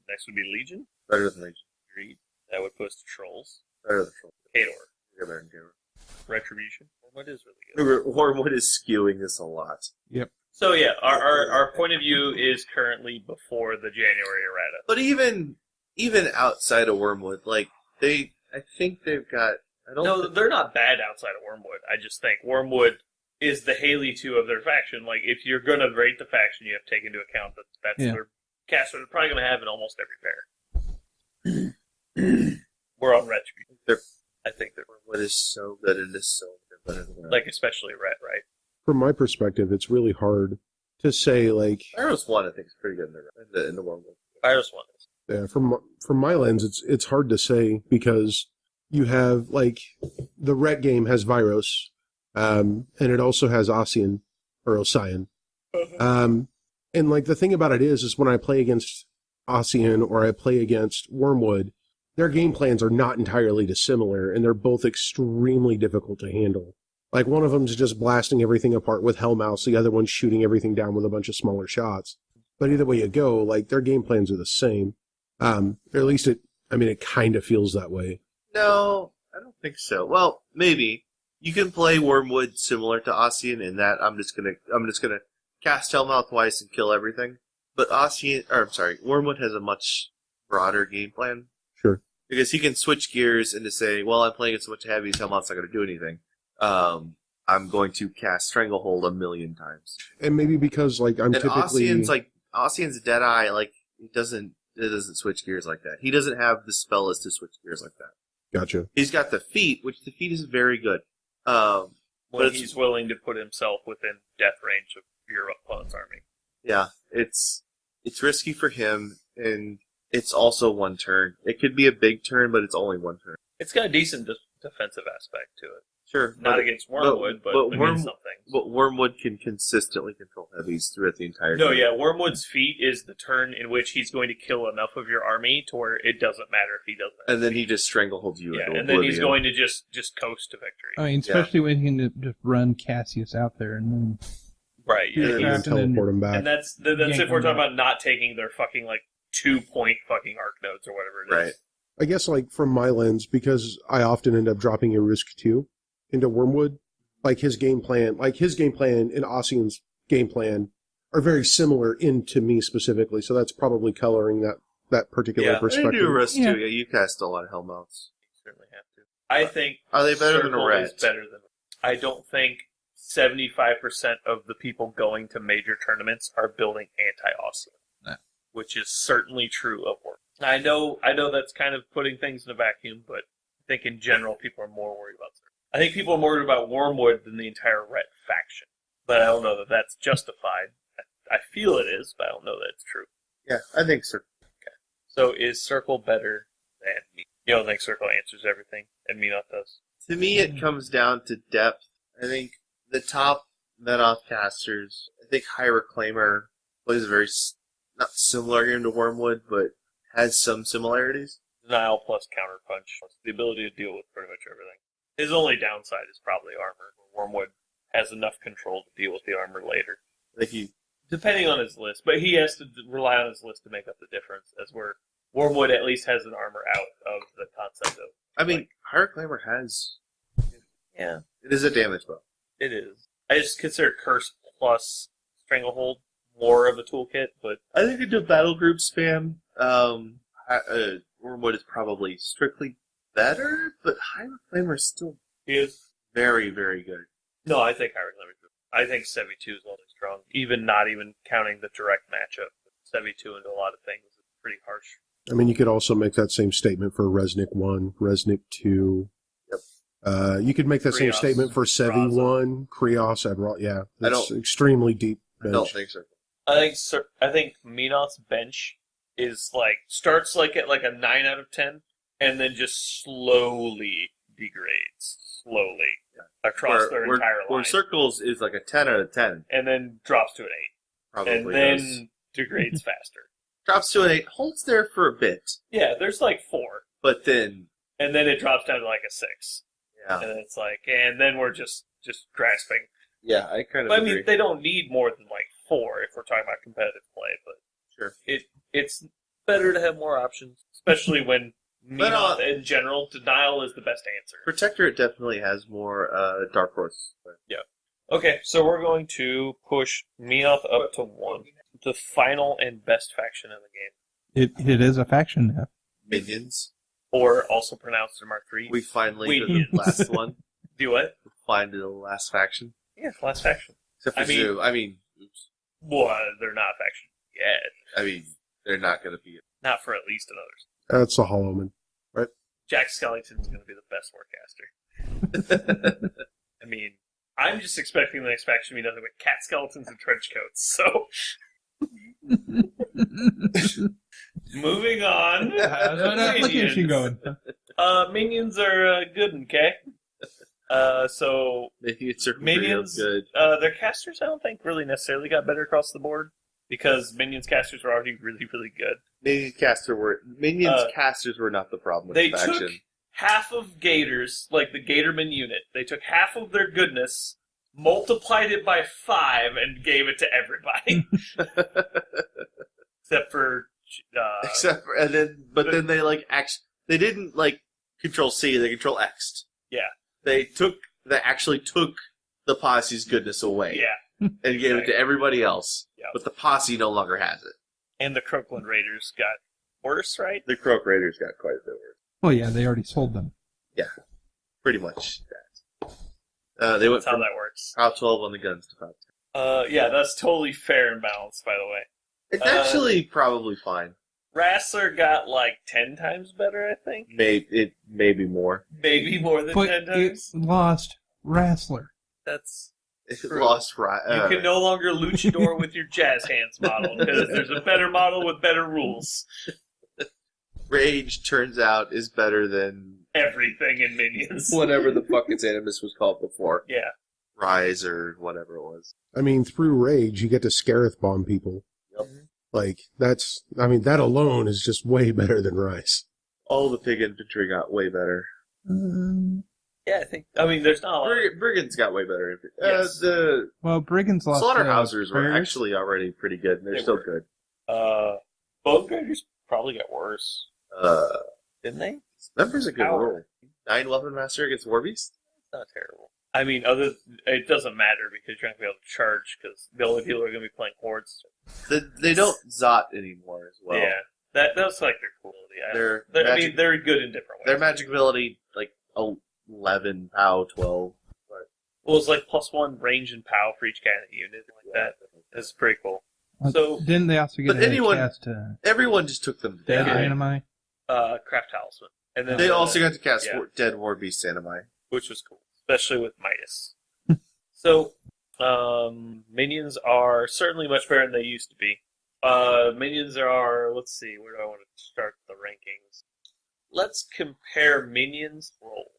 Next would be Legion. Better than Legion. Greed. That would put us to Trolls. Better than Troll. Kador. They're better than Kador. Retribution. What is really good. Wormwood is skewing this a lot. So yeah, our point of view is currently before the January errata. But even outside of Wormwood, like I think they've got. No, they're not bad outside of Wormwood. I just think Wormwood is the Haley 2 of their faction. Like, if you're going to rate the faction, you have to take into account that that's their cast they're probably going to have in almost every pair. We're on Retribution. I think they're Wormwood is so good and is so better than like, especially Ret, right? From my perspective, it's really hard to say, like... Iris 1, I think, is pretty good in the Wormwood. Iris 1 is. Yeah, from my lens, it's hard to say because you have, like, the Ret game has Viros, and it also has Ossian, or Osian. And, like, the thing about it is when I play against Ossian or I play against Wormwood, their game plans are not entirely dissimilar, and they're both extremely difficult to handle. Like, one of them's just blasting everything apart with Hellmouse, the other one's shooting everything down with a bunch of smaller shots. But either way you go, like, their game plans are the same. Or at least I mean, it kind of feels that way. No, I don't think so. Well, maybe. You can play Wormwood similar to Ossian in that I'm just gonna cast Hellmouth twice and kill everything. But Wormwood has a much broader game plan. Sure. Because he can switch gears and to say, well, I'm playing so much heavy, Hellmouth's not going to do anything. I'm going to cast Stranglehold 1,000,000 times. And maybe because, like, I'm and typically... Ossian's Deadeye, like, it doesn't switch gears like that. He doesn't have the spell list to switch gears like that. Gotcha. He's got the feat, which the feat is very good. When he's willing to put himself within death range of your opponent's army. Yeah, it's risky for him, and it's also one turn. It could be a big turn, but it's only one turn. It's got a decent defensive aspect to it. Sure. Not against Wormwood, but against some things. But Wormwood can consistently control heavies throughout the entire No, game. yeah, Wormwood's feat is the turn in which he's going to kill enough of your army to where it doesn't matter if he doesn't. And then he just strangleholds you. Yeah, into and then he's oblivion. going to just coast to victory. I mean, especially when you can just run Cassius out there and then Right, yeah. Yeah, and trapped and then- teleport him back. And that's Yank if we're them talking about not taking their fucking, 2-point fucking arc nodes or whatever it is. Right. I guess, like, from my lens, because I often end up dropping a Risk 2 into Wormwood, like, his game plan and Ossian's game plan are very similar into me specifically, so that's probably coloring that particular Yeah, perspective. they do a risk Yeah. too. Yeah, you cast a lot of Hellmouths. You certainly have to. I think Are they better than a Circle red? is better than. I don't think 75% of the people going to major tournaments are building anti-Ossian, No. which is certainly true of Worm. I know that's kind of putting things in a vacuum, but I think in general people are more worried about Circle. I think people are more worried about Wormwood than the entire Ret faction, but I don't know that that's justified. I feel it is, but I don't know that it's true. Yeah, I think so. So is Circle better than me? You don't think Circle answers everything, and Menoth does? To me, it comes down to depth. I think the top Menoth casters, I think High Reclaimer plays a very, not similar game to Wormwood, but has some similarities. Denial plus counterpunch. The ability to deal with pretty much everything. His only downside is probably armor. Wormwood has enough control to deal with the armor later. I think he, Depending on his list, but he has to rely on his list to make up the difference, as where Wormwood at least has an armor out of the concept of... I mean, High Reclaimer has, Yeah, it is a damage bow. it is. I just consider Curse plus Stranglehold more of a toolkit, but I think into battle group spam, Wormwood is probably strictly better, but High Reclaimer is still he is... very, very good. No, I think High Reclaimer. I think Sevi 2 is only strong, not even counting the direct matchup. Sevi 2 into a lot of things is pretty harsh. I mean, you could also make that same statement for Resnick 1, Resnick 2. Yep. You could make that same Krios, statement for Sevi Raza. 1, Krios, Adral. Yeah, I that's don't- extremely deep I bench. don't think so. I think Menoth's bench is starts at a 9 out of 10, and then just slowly degrades across their entire line, Where Circles is like a 10 out of 10. and then drops to an 8, Probably and does. then degrades faster. Drops to an 8, holds there for a bit, Yeah, there's 4, but then, and then it drops down to a 6, yeah. and it's and then we're just grasping. Yeah, I kind of But, I agree. mean, they don't need more than 4 if we're talking about competitive play, but Sure. it's better to have more options, especially when But, Menoth in general, denial is the best answer. Protectorate definitely has more Dark Horse. Okay, so we're going to push Menoth up to 1, the final and best faction in the game, it is a faction now. Minions. or also pronounced in Mark III. We finally did Winions. the last one. Do what? Finally the last faction. Yeah, last faction. Except for I mean- Zoo. Oops. Well, they're not a faction yet. They're not going to be. Not for at least another. That's a Hollow Man. Jack Skellington's going to be the best warcaster. I mean, I'm just expecting the next faction to be nothing but cat skeletons and trench coats, so... Moving on. How's that application going? Minions are good, okay? So, Minions are Minions, real good. their casters, I don't think, really necessarily got better across the board, because Minions casters were already really, really good. Minions casters were not the problem with They the took faction. half of Gators, like the Gatorman unit, they took half of their goodness, multiplied it by 5, and gave it to everybody. Except for Except for, then they like they didn't like control C, they control X'd. Yeah. They actually took the posse's goodness away. Yeah. And gave it to everybody else. Yep. But the posse no longer has it. And the Croakland Raiders got worse, right? The Croak Raiders got quite a bit worse. Well, yeah, they already sold them. Yeah. Pretty much that. They went That's how from that works. Prop 12 on the guns to Prop 10. Yeah, that's totally fair and balanced, by the way. It's actually probably fine. Wrestler got like 10 times better, I think. Maybe more. Maybe more than But 10 it times. lost Wrestler. That's It true. lost You can no longer luchador with your jazz hands model because there's a better model with better rules. Rage turns out is better than Everything in Minions. whatever the fuck its animus was called before. Yeah. Rise or whatever it was. I mean, through Rage, you get to Scareth bomb people. Yep. Like, that alone is just way better than Rise. All the pig infantry got way better. Yeah, I mean, there's not a lot. Brigands got way better infantry. Yes. The Well, Brigands lost. Slaughterhousers were prayers. actually already pretty good, and they're They still were. good. Bone Graders probably got worse. Didn't they? Member's a good Power. rule. 9 Weapon Master against Warbeast? It's not terrible. I mean, it doesn't matter because you're not going to be able to charge because the only people who are going to be playing Hordes. They don't Zot anymore as well. Yeah, that's like their quality. They're good in different ways. Their magic ability, like 11, POW, 12. Well, it's like +1 range and POW for each kind of unit, like that. That's pretty cool. So, Didn't they also get But anyone- cast Everyone just took them Dead down. Animi? Craft Talisman. And then They also got to cast yeah. Dead Warbeast Animi. which was cool, especially with Midas. So, minions are certainly much better than they used to be. Minions are, let's see, where do I want to start the rankings? Let's compare minions roll.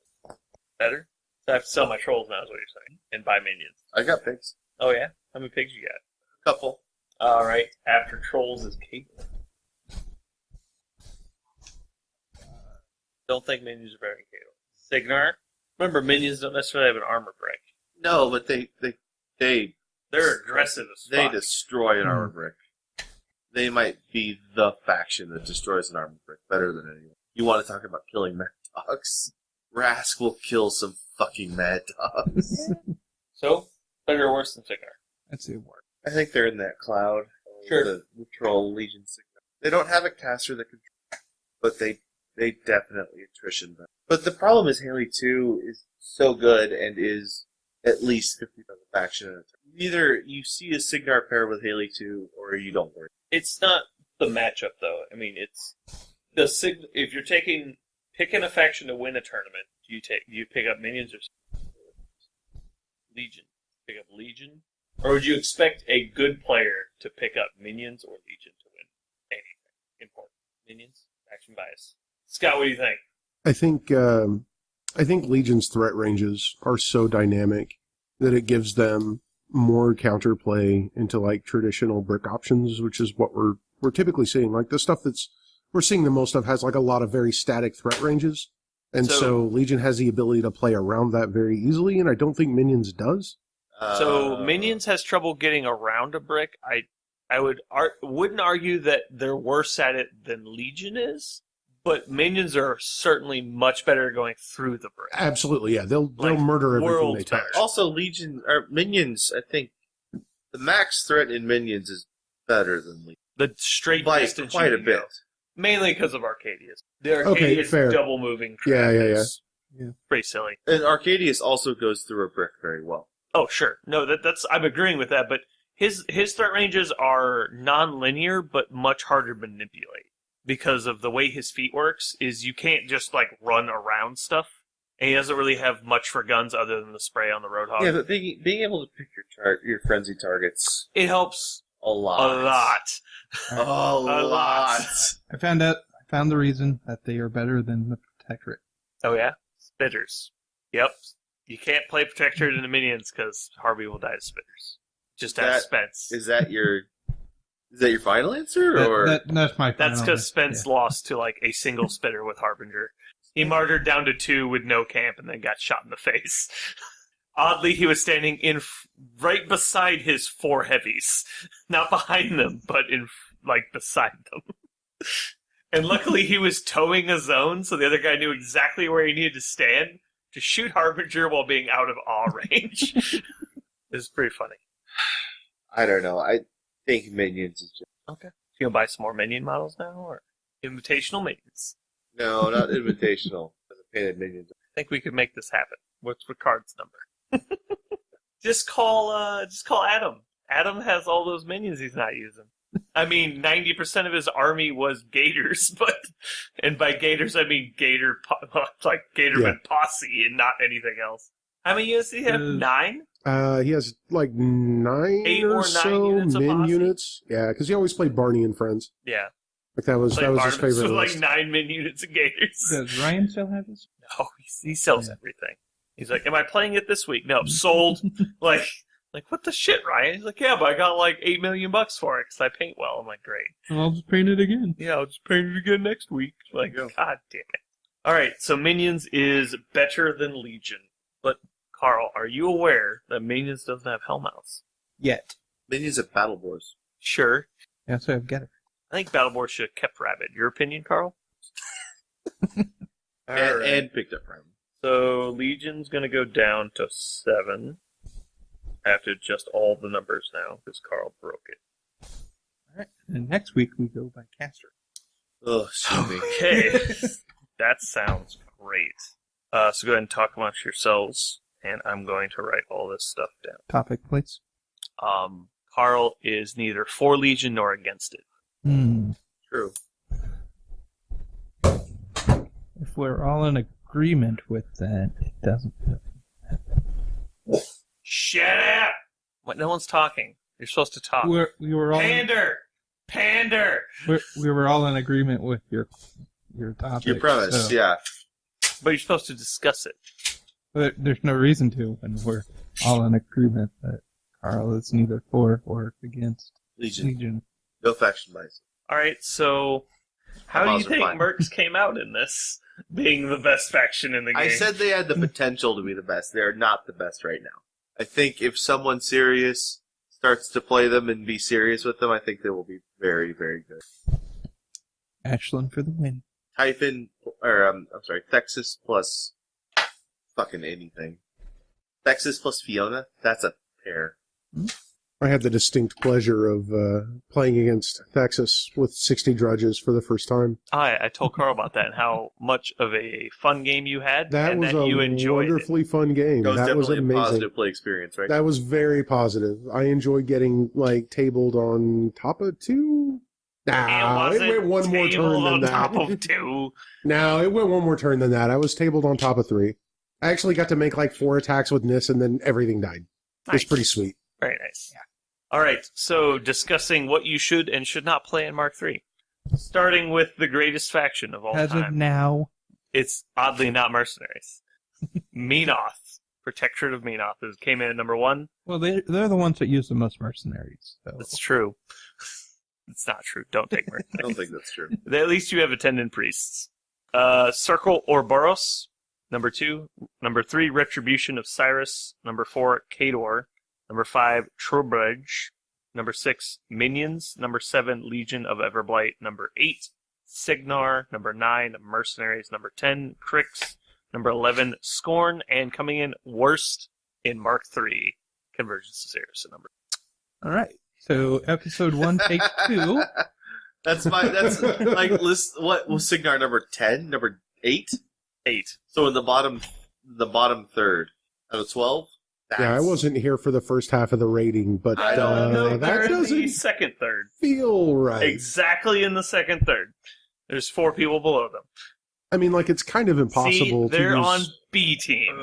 Better? So I have to sell my trolls now, is what you're saying, and buy minions. I got pigs. Oh, yeah? How many pigs you got? Couple. Alright, after trolls is Caitlin. Don't think minions are better than Caitlin. Signar? Remember, minions don't necessarily have an armor break. No, but they They're aggressive as they fuck. destroy an armor brick. They might be the faction that destroys an armor brick better than anyone. You want to talk about killing mad dogs? Rask will kill some fucking mad dogs. So, better or worse than Signar? I'd say worse. I think they're in that cloud. Sure. The Troll Legion Sigma. They don't have a caster that can, but they definitely attrition them. But the problem is Haley 2 is so good and is at least 50% of the faction at a time. Either you see a Signar pair with Haley 2 or you don't worry. It's not the matchup, though. I mean, it's the if you're picking a faction to win a tournament, do you pick up minions or Legion? Pick up Legion, or would you expect a good player to pick up minions or Legion to win anything important? Minions, faction bias. Scott, what do you think? I think Legion's threat ranges are so dynamic that it gives them more counterplay into like traditional brick options, which is what we're typically seeing. Like the stuff we're seeing the most of has like a lot of very static threat ranges. And so Legion has the ability to play around that very easily, and I don't think Minions does. So Minions has trouble getting around a brick. I wouldn't argue that they're worse at it than Legion is, but Minions are certainly much better at going through the brick. Absolutely, yeah. They'll Like, murder everything worlds they touch. better. Also, Legion or Minions, I think the max threat in Minions is better than Legion The straight by distance quite you a can bit. go. Mainly because of Arcadius. The Okay, Arcadius fair. double moving. Yeah. Yeah. Pretty silly. And Arcadius also goes through a brick very well. Oh, sure. No, that's I'm agreeing with that, but his threat ranges are non-linear, but much harder to manipulate. Because of the way his feet works, is you can't just, like, run around stuff. And he doesn't really have much for guns other than the spray on the Roadhog. Yeah, but being able to pick your frenzy targets It helps a lot. a lot. A lot. I found the reason that they are better than the Protectorate. Oh, yeah? Spitters. Yep. You can't play Protectorate in the Minions because Harvey will die to Spitters. Just ask Spence. Is that your final answer, or That's my final That's because answer. Spence lost to, like, a single Spitter with Harbinger. He martyred down to 2 with no camp and then got shot in the face. Oddly, he was standing right beside his 4 heavies. Not behind them, but beside them. And luckily he was towing a zone, so the other guy knew exactly where he needed to stand to shoot Harbinger while being out of awe range. It's pretty funny. I don't know. I think Minions is just... Okay. You gonna buy some more Minion models now, or Invitational Minions? No, not Invitational. Painted Minions. I think we could make this happen. What's Ricard's number? Just call Adam. Adam has all those minions he's not using. I mean, 90% of his army was Gators, and by Gators I mean Gatorman posse and not anything else. How many units did he have? 9? He has like 9 8 or or 9 so units of min posse? units. Yeah, because he always played Barney and Friends. Yeah. Like that was his Barnabas favorite with list. like 9 min units of Gators. Does Ryan still have this? No, he sells everything. He's like, am I playing it this week? No, sold. like, what the shit, Ryan? He's like, yeah, but I got like $8 million for it because I paint well. I'm like, great. Well, I'll just paint it again. Yeah, I'll just paint it again next week. Like, God damn it. All right, so Minions is better than Legion. But, Karl, are you aware that Minions doesn't have Hellmouths? Yet. Minions have Battle Boars. Sure. Yeah, so I've got it. I think Battleborn should have kept Rabid. Your opinion, Karl? And picked up Prime. So Legion's going to go down to 7. I have to adjust all the numbers now because Karl broke it. All right. And next week we go by caster. Oh, shoot me. Okay. That sounds great. So go ahead and talk amongst yourselves, and I'm going to write all this stuff down. Topic, please. Karl is neither for Legion nor against it. True. If we're all in agreement with that, it doesn't. Shut up! What? No one's talking. You're supposed to talk. We were all Pander! we were all in agreement with your topic. Your premise, so- yeah. But you're supposed to discuss it. But there's no reason to when we're all in agreement that Karl is neither for or against Legion. No faction bias. Alright, so how do you Laws are think fine. Mercs came out in this, being the best faction in the game? I said they had the potential to be the best. They're not the best right now. I think if someone serious starts to play them and be serious with them, I think they will be very, very good. Ashland for the win. Texas plus fucking anything. Texas plus Fiona? That's a pair. I had the distinct pleasure of playing against Texas with 60 drudges for the first time. I told Karl about that and how much of a fun game you had That and was that you a enjoyed wonderfully fun game. That was definitely a amazing. positive play experience, right? That was very positive. I enjoyed getting tabled on top of 2. Nah, it went one more turn than on that. top of 2. No, it went one more turn than that. I was tabled on top of 3. I actually got to make 4 attacks with Nis, and then everything died. It was pretty sweet. Very nice. Yeah. All right, so discussing what you should and should not play in Mark III. Starting with the greatest faction of all As time. of now, It's oddly not mercenaries. Menoth. Protectorate of Menoth came in at number 1. well, they're the ones that use the most mercenaries. So. That's true. It's not true. Don't take I mercenaries. don't think that's true. At least you have attendant priests. Circle Orboros, number 2. Number 3, Retribution of Cyrus. Number 4, Kador. Number 5, Trollbloods. Number 6, Minions. Number 7, Legion of Everblight. Number 8, Signar. Number 9, Mercenaries. Number 10, Crix. Number 11, Skorne. And coming in worst in Mark III, Convergence of Sirius at number. All right. So episode 1, take 2. That's like list. What was Signar number 10? Number 8? 8. So in the bottom third out of 12. Yeah, I wasn't here for the first half of the rating, but I don't No, that they're in the doesn't second third. feel right. Exactly in the second third. There's 4 people below them. I mean, it's kind of impossible See, they're to use... on B team.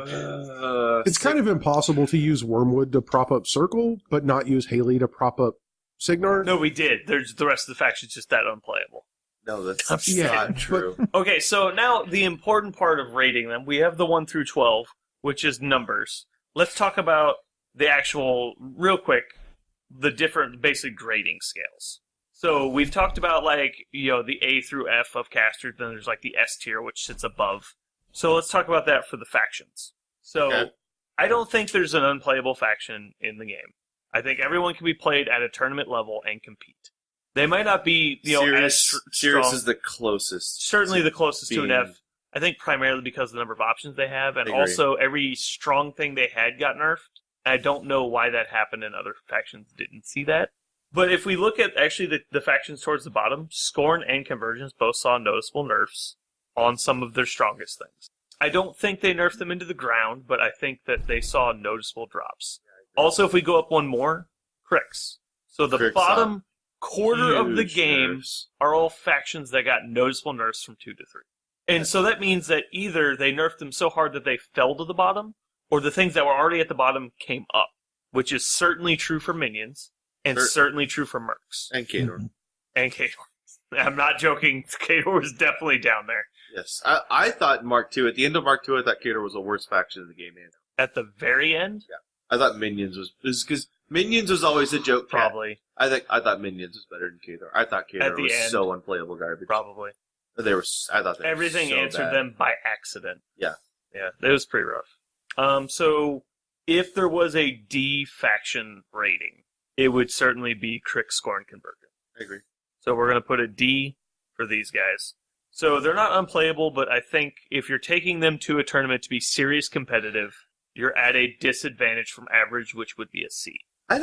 It's kind of impossible to use Wormwood to prop up Circle, but not use Haley to prop up Signar. No, we did. There's the rest of the faction's just that unplayable. No, that's Yeah, not true. Okay, so now the important part of rating them. We have the 1 through 12, which is numbers. Let's talk about the actual, real quick, the different basic grading scales. So we've talked about the A through F of casters, then there's the S tier, which sits above. So let's talk about that for the factions. So Okay. I don't think there's an unplayable faction in the game. I think everyone can be played at a tournament level and compete. They might not be, as Sirius strong. is the closest. Certainly the closest to an being- F. I think primarily because of the number of options they have, and I agree. also every strong thing they had got nerfed. I don't know why that happened, and other factions didn't see that. But if we look at actually the factions towards the bottom, Skorne and Convergence both saw noticeable nerfs on some of their strongest things. I don't think they nerfed them into the ground, but I think that they saw noticeable drops. Also, if we go up one more, Crix. So the Crix bottom quarter of the Huge game nerfs. are all factions that got noticeable nerfs from 2 to 3. And so that means that either they nerfed them so hard that they fell to the bottom, or the things that were already at the bottom came up, which is certainly true for Minions, and certainly true for Mercs. And Kador. And Kador. I'm not joking, Kador was definitely down there. Yes. I thought Mark II, at the end of Mark II, I thought Kador was the worst faction in the game. At the very end? Yeah. I thought Minions was because Minions was always a joke. Probably. I thought Minions was better than Kador. I thought At Kador the was end. so unplayable garbage. Probably. They were. I thought they Everything were so answered bad. them by accident. Yeah. Yeah, it was pretty rough. So, if there was a D faction rating, it would certainly be Crix, Skorne, Convergent. I agree. So we're going to put a D for these guys. So they're not unplayable, but I think if you're taking them to a tournament to be serious competitive, you're at a disadvantage from average, which would be a C. I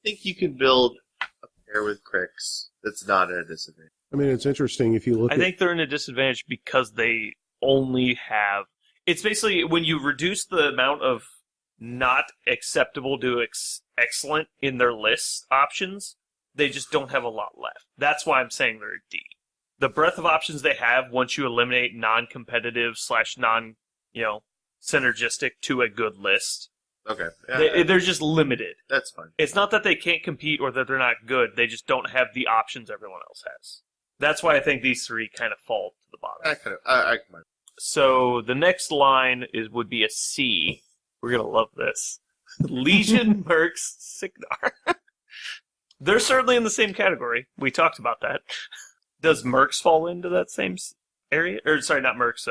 think you can build a pair with Crix that's not at a disadvantage. I mean, it's interesting if you look I think they're in a disadvantage because they only have... It's basically when you reduce the amount of not acceptable to excellent in their list options, they just don't have a lot left. That's why I'm saying they're a D. The breadth of options they have once you eliminate non-competitive / non, synergistic to a good list, Okay. Yeah, they're just limited. that's fine. It's not that they can't compete or that they're not good. They just don't have the options everyone else has. That's why I think these three kind of fall to the bottom. I can. So the next line would be a C. We're going to love this. Legion, Mercs, Signar. They're certainly in the same category. We talked about that. Does Mercs fall into that same area? Or, sorry, not Mercs,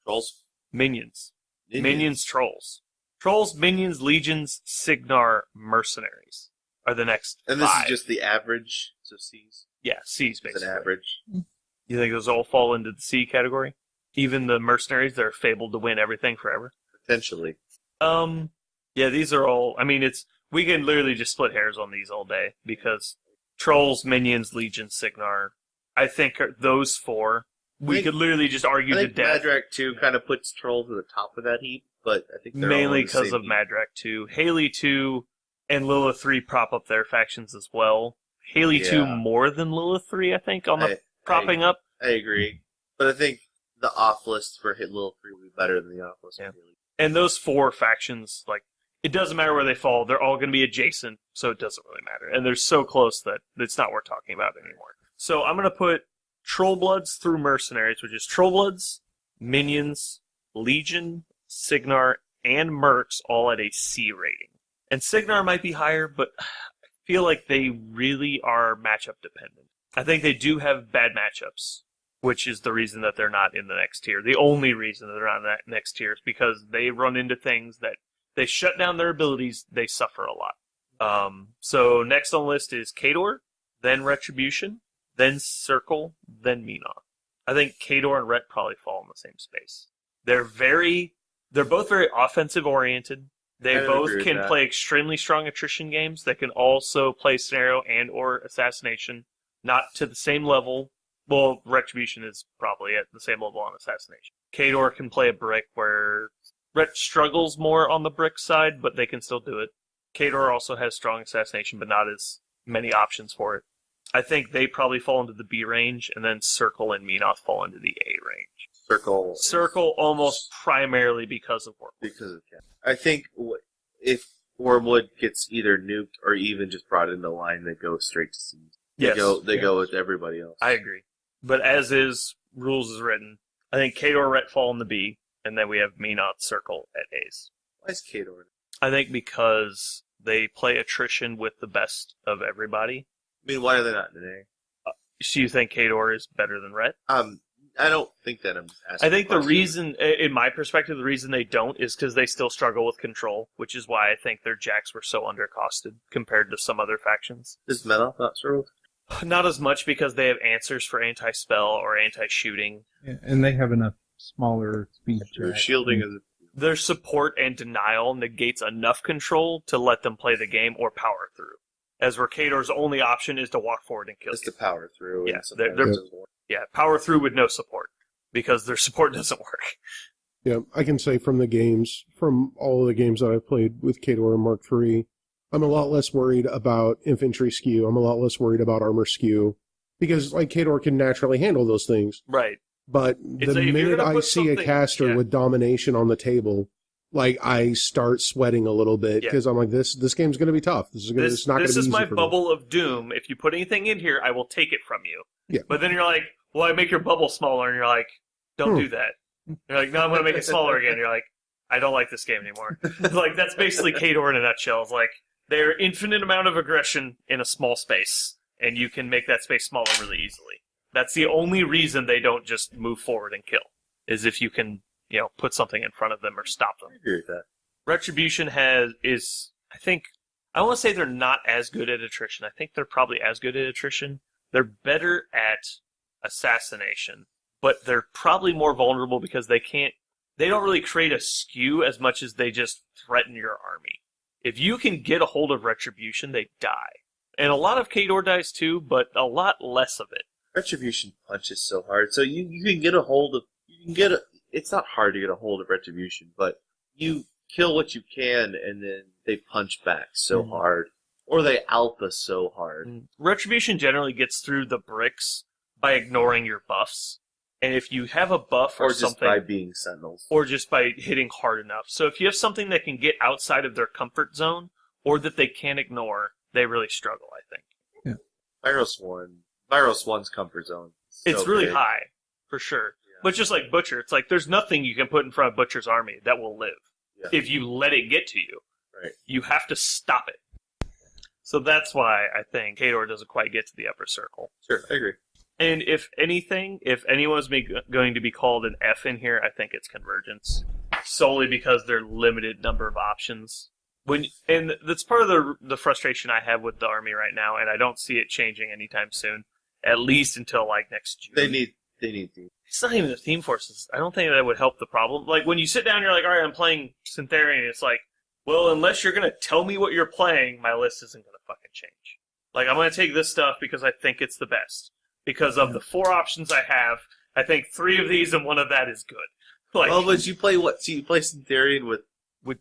Trolls. Minions. Minions, Trolls. Trolls, Minions, Legions, Signar, Mercenaries are the next And this 5. is just the average, so C's. Yeah, C's It's basically. an average. You think those all fall into the C category? Even the Mercenaries that are fabled to win everything forever? Potentially. Yeah, these are all... I mean, we can literally just split hairs on these all day, because Trolls, Minions, Legion, Signar, I think those 4, we could literally just argue I to think death. Madrak 2 kind of puts Trolls at the top of that heap, but I think they're all Mainly in the because same of heap. Madrak 2. Haley 2 and Lilith 3 prop up their factions as well. Haley 2 Yeah. more than Lilith 3, I think, on the propping up. I agree. But I think the off list for Hit Little 3 would be better than the off list Yeah. for Haley. And those 4 factions, it doesn't matter where they fall. They're all going to be adjacent, so it doesn't really matter. And they're so close that it's not worth talking about anymore. So I'm going to put Trollbloods through Mercenaries, which is Trollbloods, Minions, Legion, Signar, and Mercs all at a C rating. And Signar might be higher, but I feel like they really are matchup dependent. I think they do have bad matchups, which is the reason that they're not in the next tier. The only reason that they're not in that next tier is because they run into things that they shut down their abilities, they suffer a lot. So next on the list is Kador, then Retribution, then Circle, then Menoth. I think Kador and Ret probably fall in the same space. They're both very offensive oriented. They I both agree with can that. play extremely strong attrition games. They can also play scenario and or assassination, not to the same level. Well, Retribution is probably at the same level on assassination. Kador can play a brick where Ret struggles more on the brick side, but they can still do it. Kador also has strong assassination, but not as many options for it. I think they probably fall into the B range, and then Circle and Menoth fall into the A range. Circle almost primarily because of Wormwood. Because of Cat. I think if Wormwood gets either nuked or even just brought into line, they go straight to C. They go with everybody else. I agree. But as is, rules is written, I think Kador, Ret fall in the B, and then we have Menoth, Circle at A's. Why is Kador? I think because they play attrition with the best of everybody. I mean, why are they not in an So you think Kador is better than Ret? A? I don't think that. I'm asking I think the question. reason, in my perspective, the reason they don't is because they still struggle with control, which is why I think their jacks were so undercosted compared to some other factions. Is Menoth not struggled? Not as much because they have answers for anti-spell or anti-shooting. Yeah, and they have enough smaller speed Their check. shielding is Their support and denial negates enough control to let them play the game or power through. As where Khador's only option is to walk forward and kill just you. to power through. Yeah, and sometimes they're- it doesn't work. Yeah, power through with no support. Because their support doesn't work. Yeah, I can say from all of the games that I've played with Khador and Mark III, I'm a lot less worried about infantry skew. I'm a lot less worried about armor skew. Because, like, Khador can naturally handle those things. Right. But It's the like, if you're minute gonna I put see a something- caster yeah. with domination on the table, like, I start sweating a little bit. Yeah. Because I'm like, this game's going to be tough. It's not going to This be easy is my for me. bubble of doom. If you put anything in here, I will take it from you. Yeah. But then you're like, well, I make your bubble smaller, and you're like, don't do that. You're like, no, I'm going to make it smaller again. You're like, I don't like this game anymore. Like, that's basically Khador in a nutshell. It's like, they're infinite amount of aggression in a small space, and you can make that space smaller really easily. That's the only reason they don't just move forward and kill, is if you can, put something in front of them or stop them. I agree with that. Retribution I want to say they're not as good at attrition. I think they're probably as good at attrition. They're better at assassination, but they're probably more vulnerable because they don't really create a skew as much as they just threaten your army. If you can get a hold of Retribution, they die. And a lot of Khador dies too, but a lot less of it. Retribution punches so hard, so you can get it's not hard to get a hold of Retribution, but you kill what you can, and then they punch back so hard. Or they alpha so hard. Retribution generally gets through the bricks by ignoring your buffs. And if you have a buff or just something, by being sentinels. or just by hitting hard enough. So if you have something that can get outside of their comfort zone, or that they can't ignore, they really struggle, I think. Vyros 1's comfort zone. It's So really big. high, for sure. Yeah. But just like Butcher, it's like there's nothing you can put in front of Butcher's army that will live. Yeah. If you let it get to you. Right. You have to stop it. So that's why I think Khador doesn't quite get to the upper circle. Sure, I agree. And if anything, if anyone's going to be called an F in here, I think it's Convergence. Solely because they're limited number of options. And that's part of the frustration I have with the army right now, and I don't see it changing anytime soon. At least until like next June. They need these. It's not even the theme forces. I don't think that would help the problem. Like when you sit down, you're like, all right, I'm playing Syntherian. It's like, well, unless you're going to tell me what you're playing, my list isn't going to fucking change. Like I'm going to take this stuff because I think it's the best. Because of the 4 options I have, I think 3 of these and 1 of that is good. Like Well, but you play what? So you play Syntherian with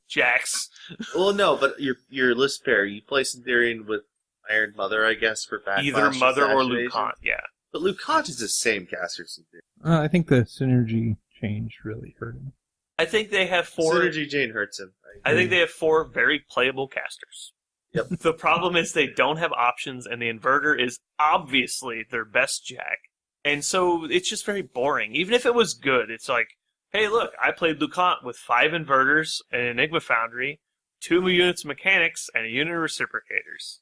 Jax. well, no, but your list pair. You play Syntherian with Iron Mother, I guess, for backlash. Either Mother or Assassination. Lucant, yeah. But Lucant is the same caster as Syntherian. I think the synergy change really hurt him. I think they have 4. Synergy Jane hurts him. I think they have 4 very playable casters. Yep. The problem is they don't have options, and the inverter is obviously their best jack. And so it's just very boring. Even if it was good, it's like, hey, look, I played Lucant with 5 inverters, an Enigma Foundry, 2 units of mechanics, and a unit of reciprocators.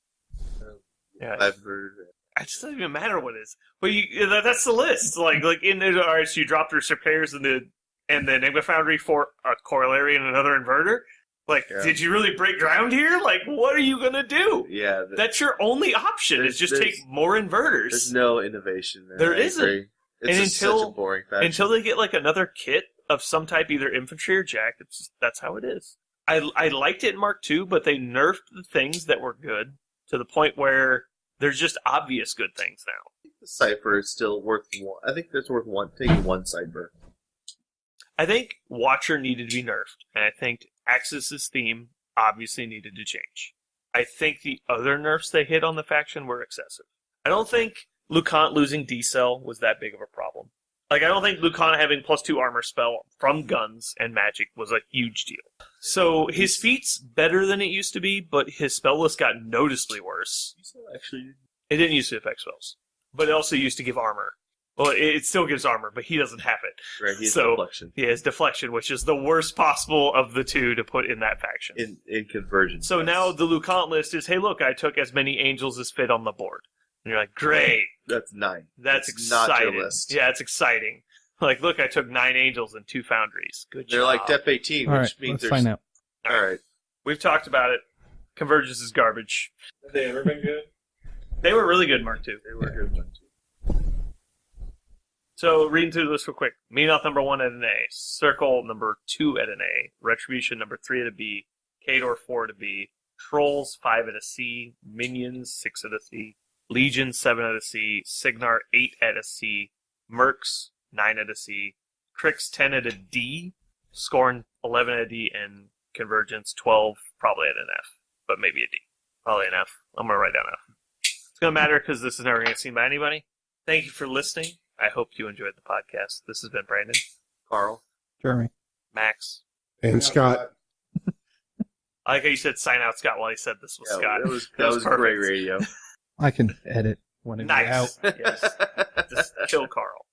Yeah, it doesn't even matter what it is. But that's the list. Like in the, all right, so you dropped the reciprocators and the Enigma Foundry for a corollary and another inverter. Like, did you really break ground here? Like, what are you gonna do? Yeah, That's your only option. Is just take more inverters. There's no innovation there. There I isn't. agree. It's And just such a until- boring faction. Until they get like another kit of some type, either infantry or jack. That's how it is. I liked it in Mark II, but they nerfed the things that were good to the point where there's just obvious good things now. The Cypher is still worth one. I think that's worth taking 1 Cypher. I think Watcher needed to be nerfed, and I think Axis's theme obviously needed to change. I think the other nerfs they hit on the faction were excessive. I don't think Lucant losing D-Cell was that big of a problem. Like, I don't think Lucant having +2 armor spell from guns and magic was a huge deal. So, his feat's better than it used to be, but his spell list got noticeably worse. Actually, It didn't use to affect spells, but it also used to give armor. Well, it still gives armor, but he doesn't have it. right, he has So- deflection. He has deflection, which is the worst possible of the 2 to put in that faction. In Convergence. So now the Lucant list is, hey, look, I took as many angels as fit on the board. And you're like, great. That's 9. That's It's not exciting. your list. Yeah, it's exciting. Like, look, I took 9 angels and 2 foundries. Good They're job. like Dep 18, All which right, means let's there's... find out. Alright. We've talked about it. Convergence is garbage. Have they ever been good? They were really good, Mark II. They were good ones too. So, reading through the list real quick. Menoth number 1 at an A. Circle number 2 at an A. Retribution number 3 at a B. Khador 4 at a B. Trolls 5 at a C. Minions 6 at a C. Legion 7 at a C. Signar 8 at a C. Mercs 9 at a C. Crix 10 at a D. Skorne 11 at a D. And Convergence 12 probably at an F. But maybe a D. Probably an F. I'm going to write down F. It's going to matter because this is never going to be seen by anybody. Thank you for listening. I hope you enjoyed the podcast. This has been Brandon, Karl, Jeremy. Max, And Scott. I like how you said sign out Scott while he said this was Scott. That was great radio. I can edit when it's out. Nice. Yes. Just kill Karl.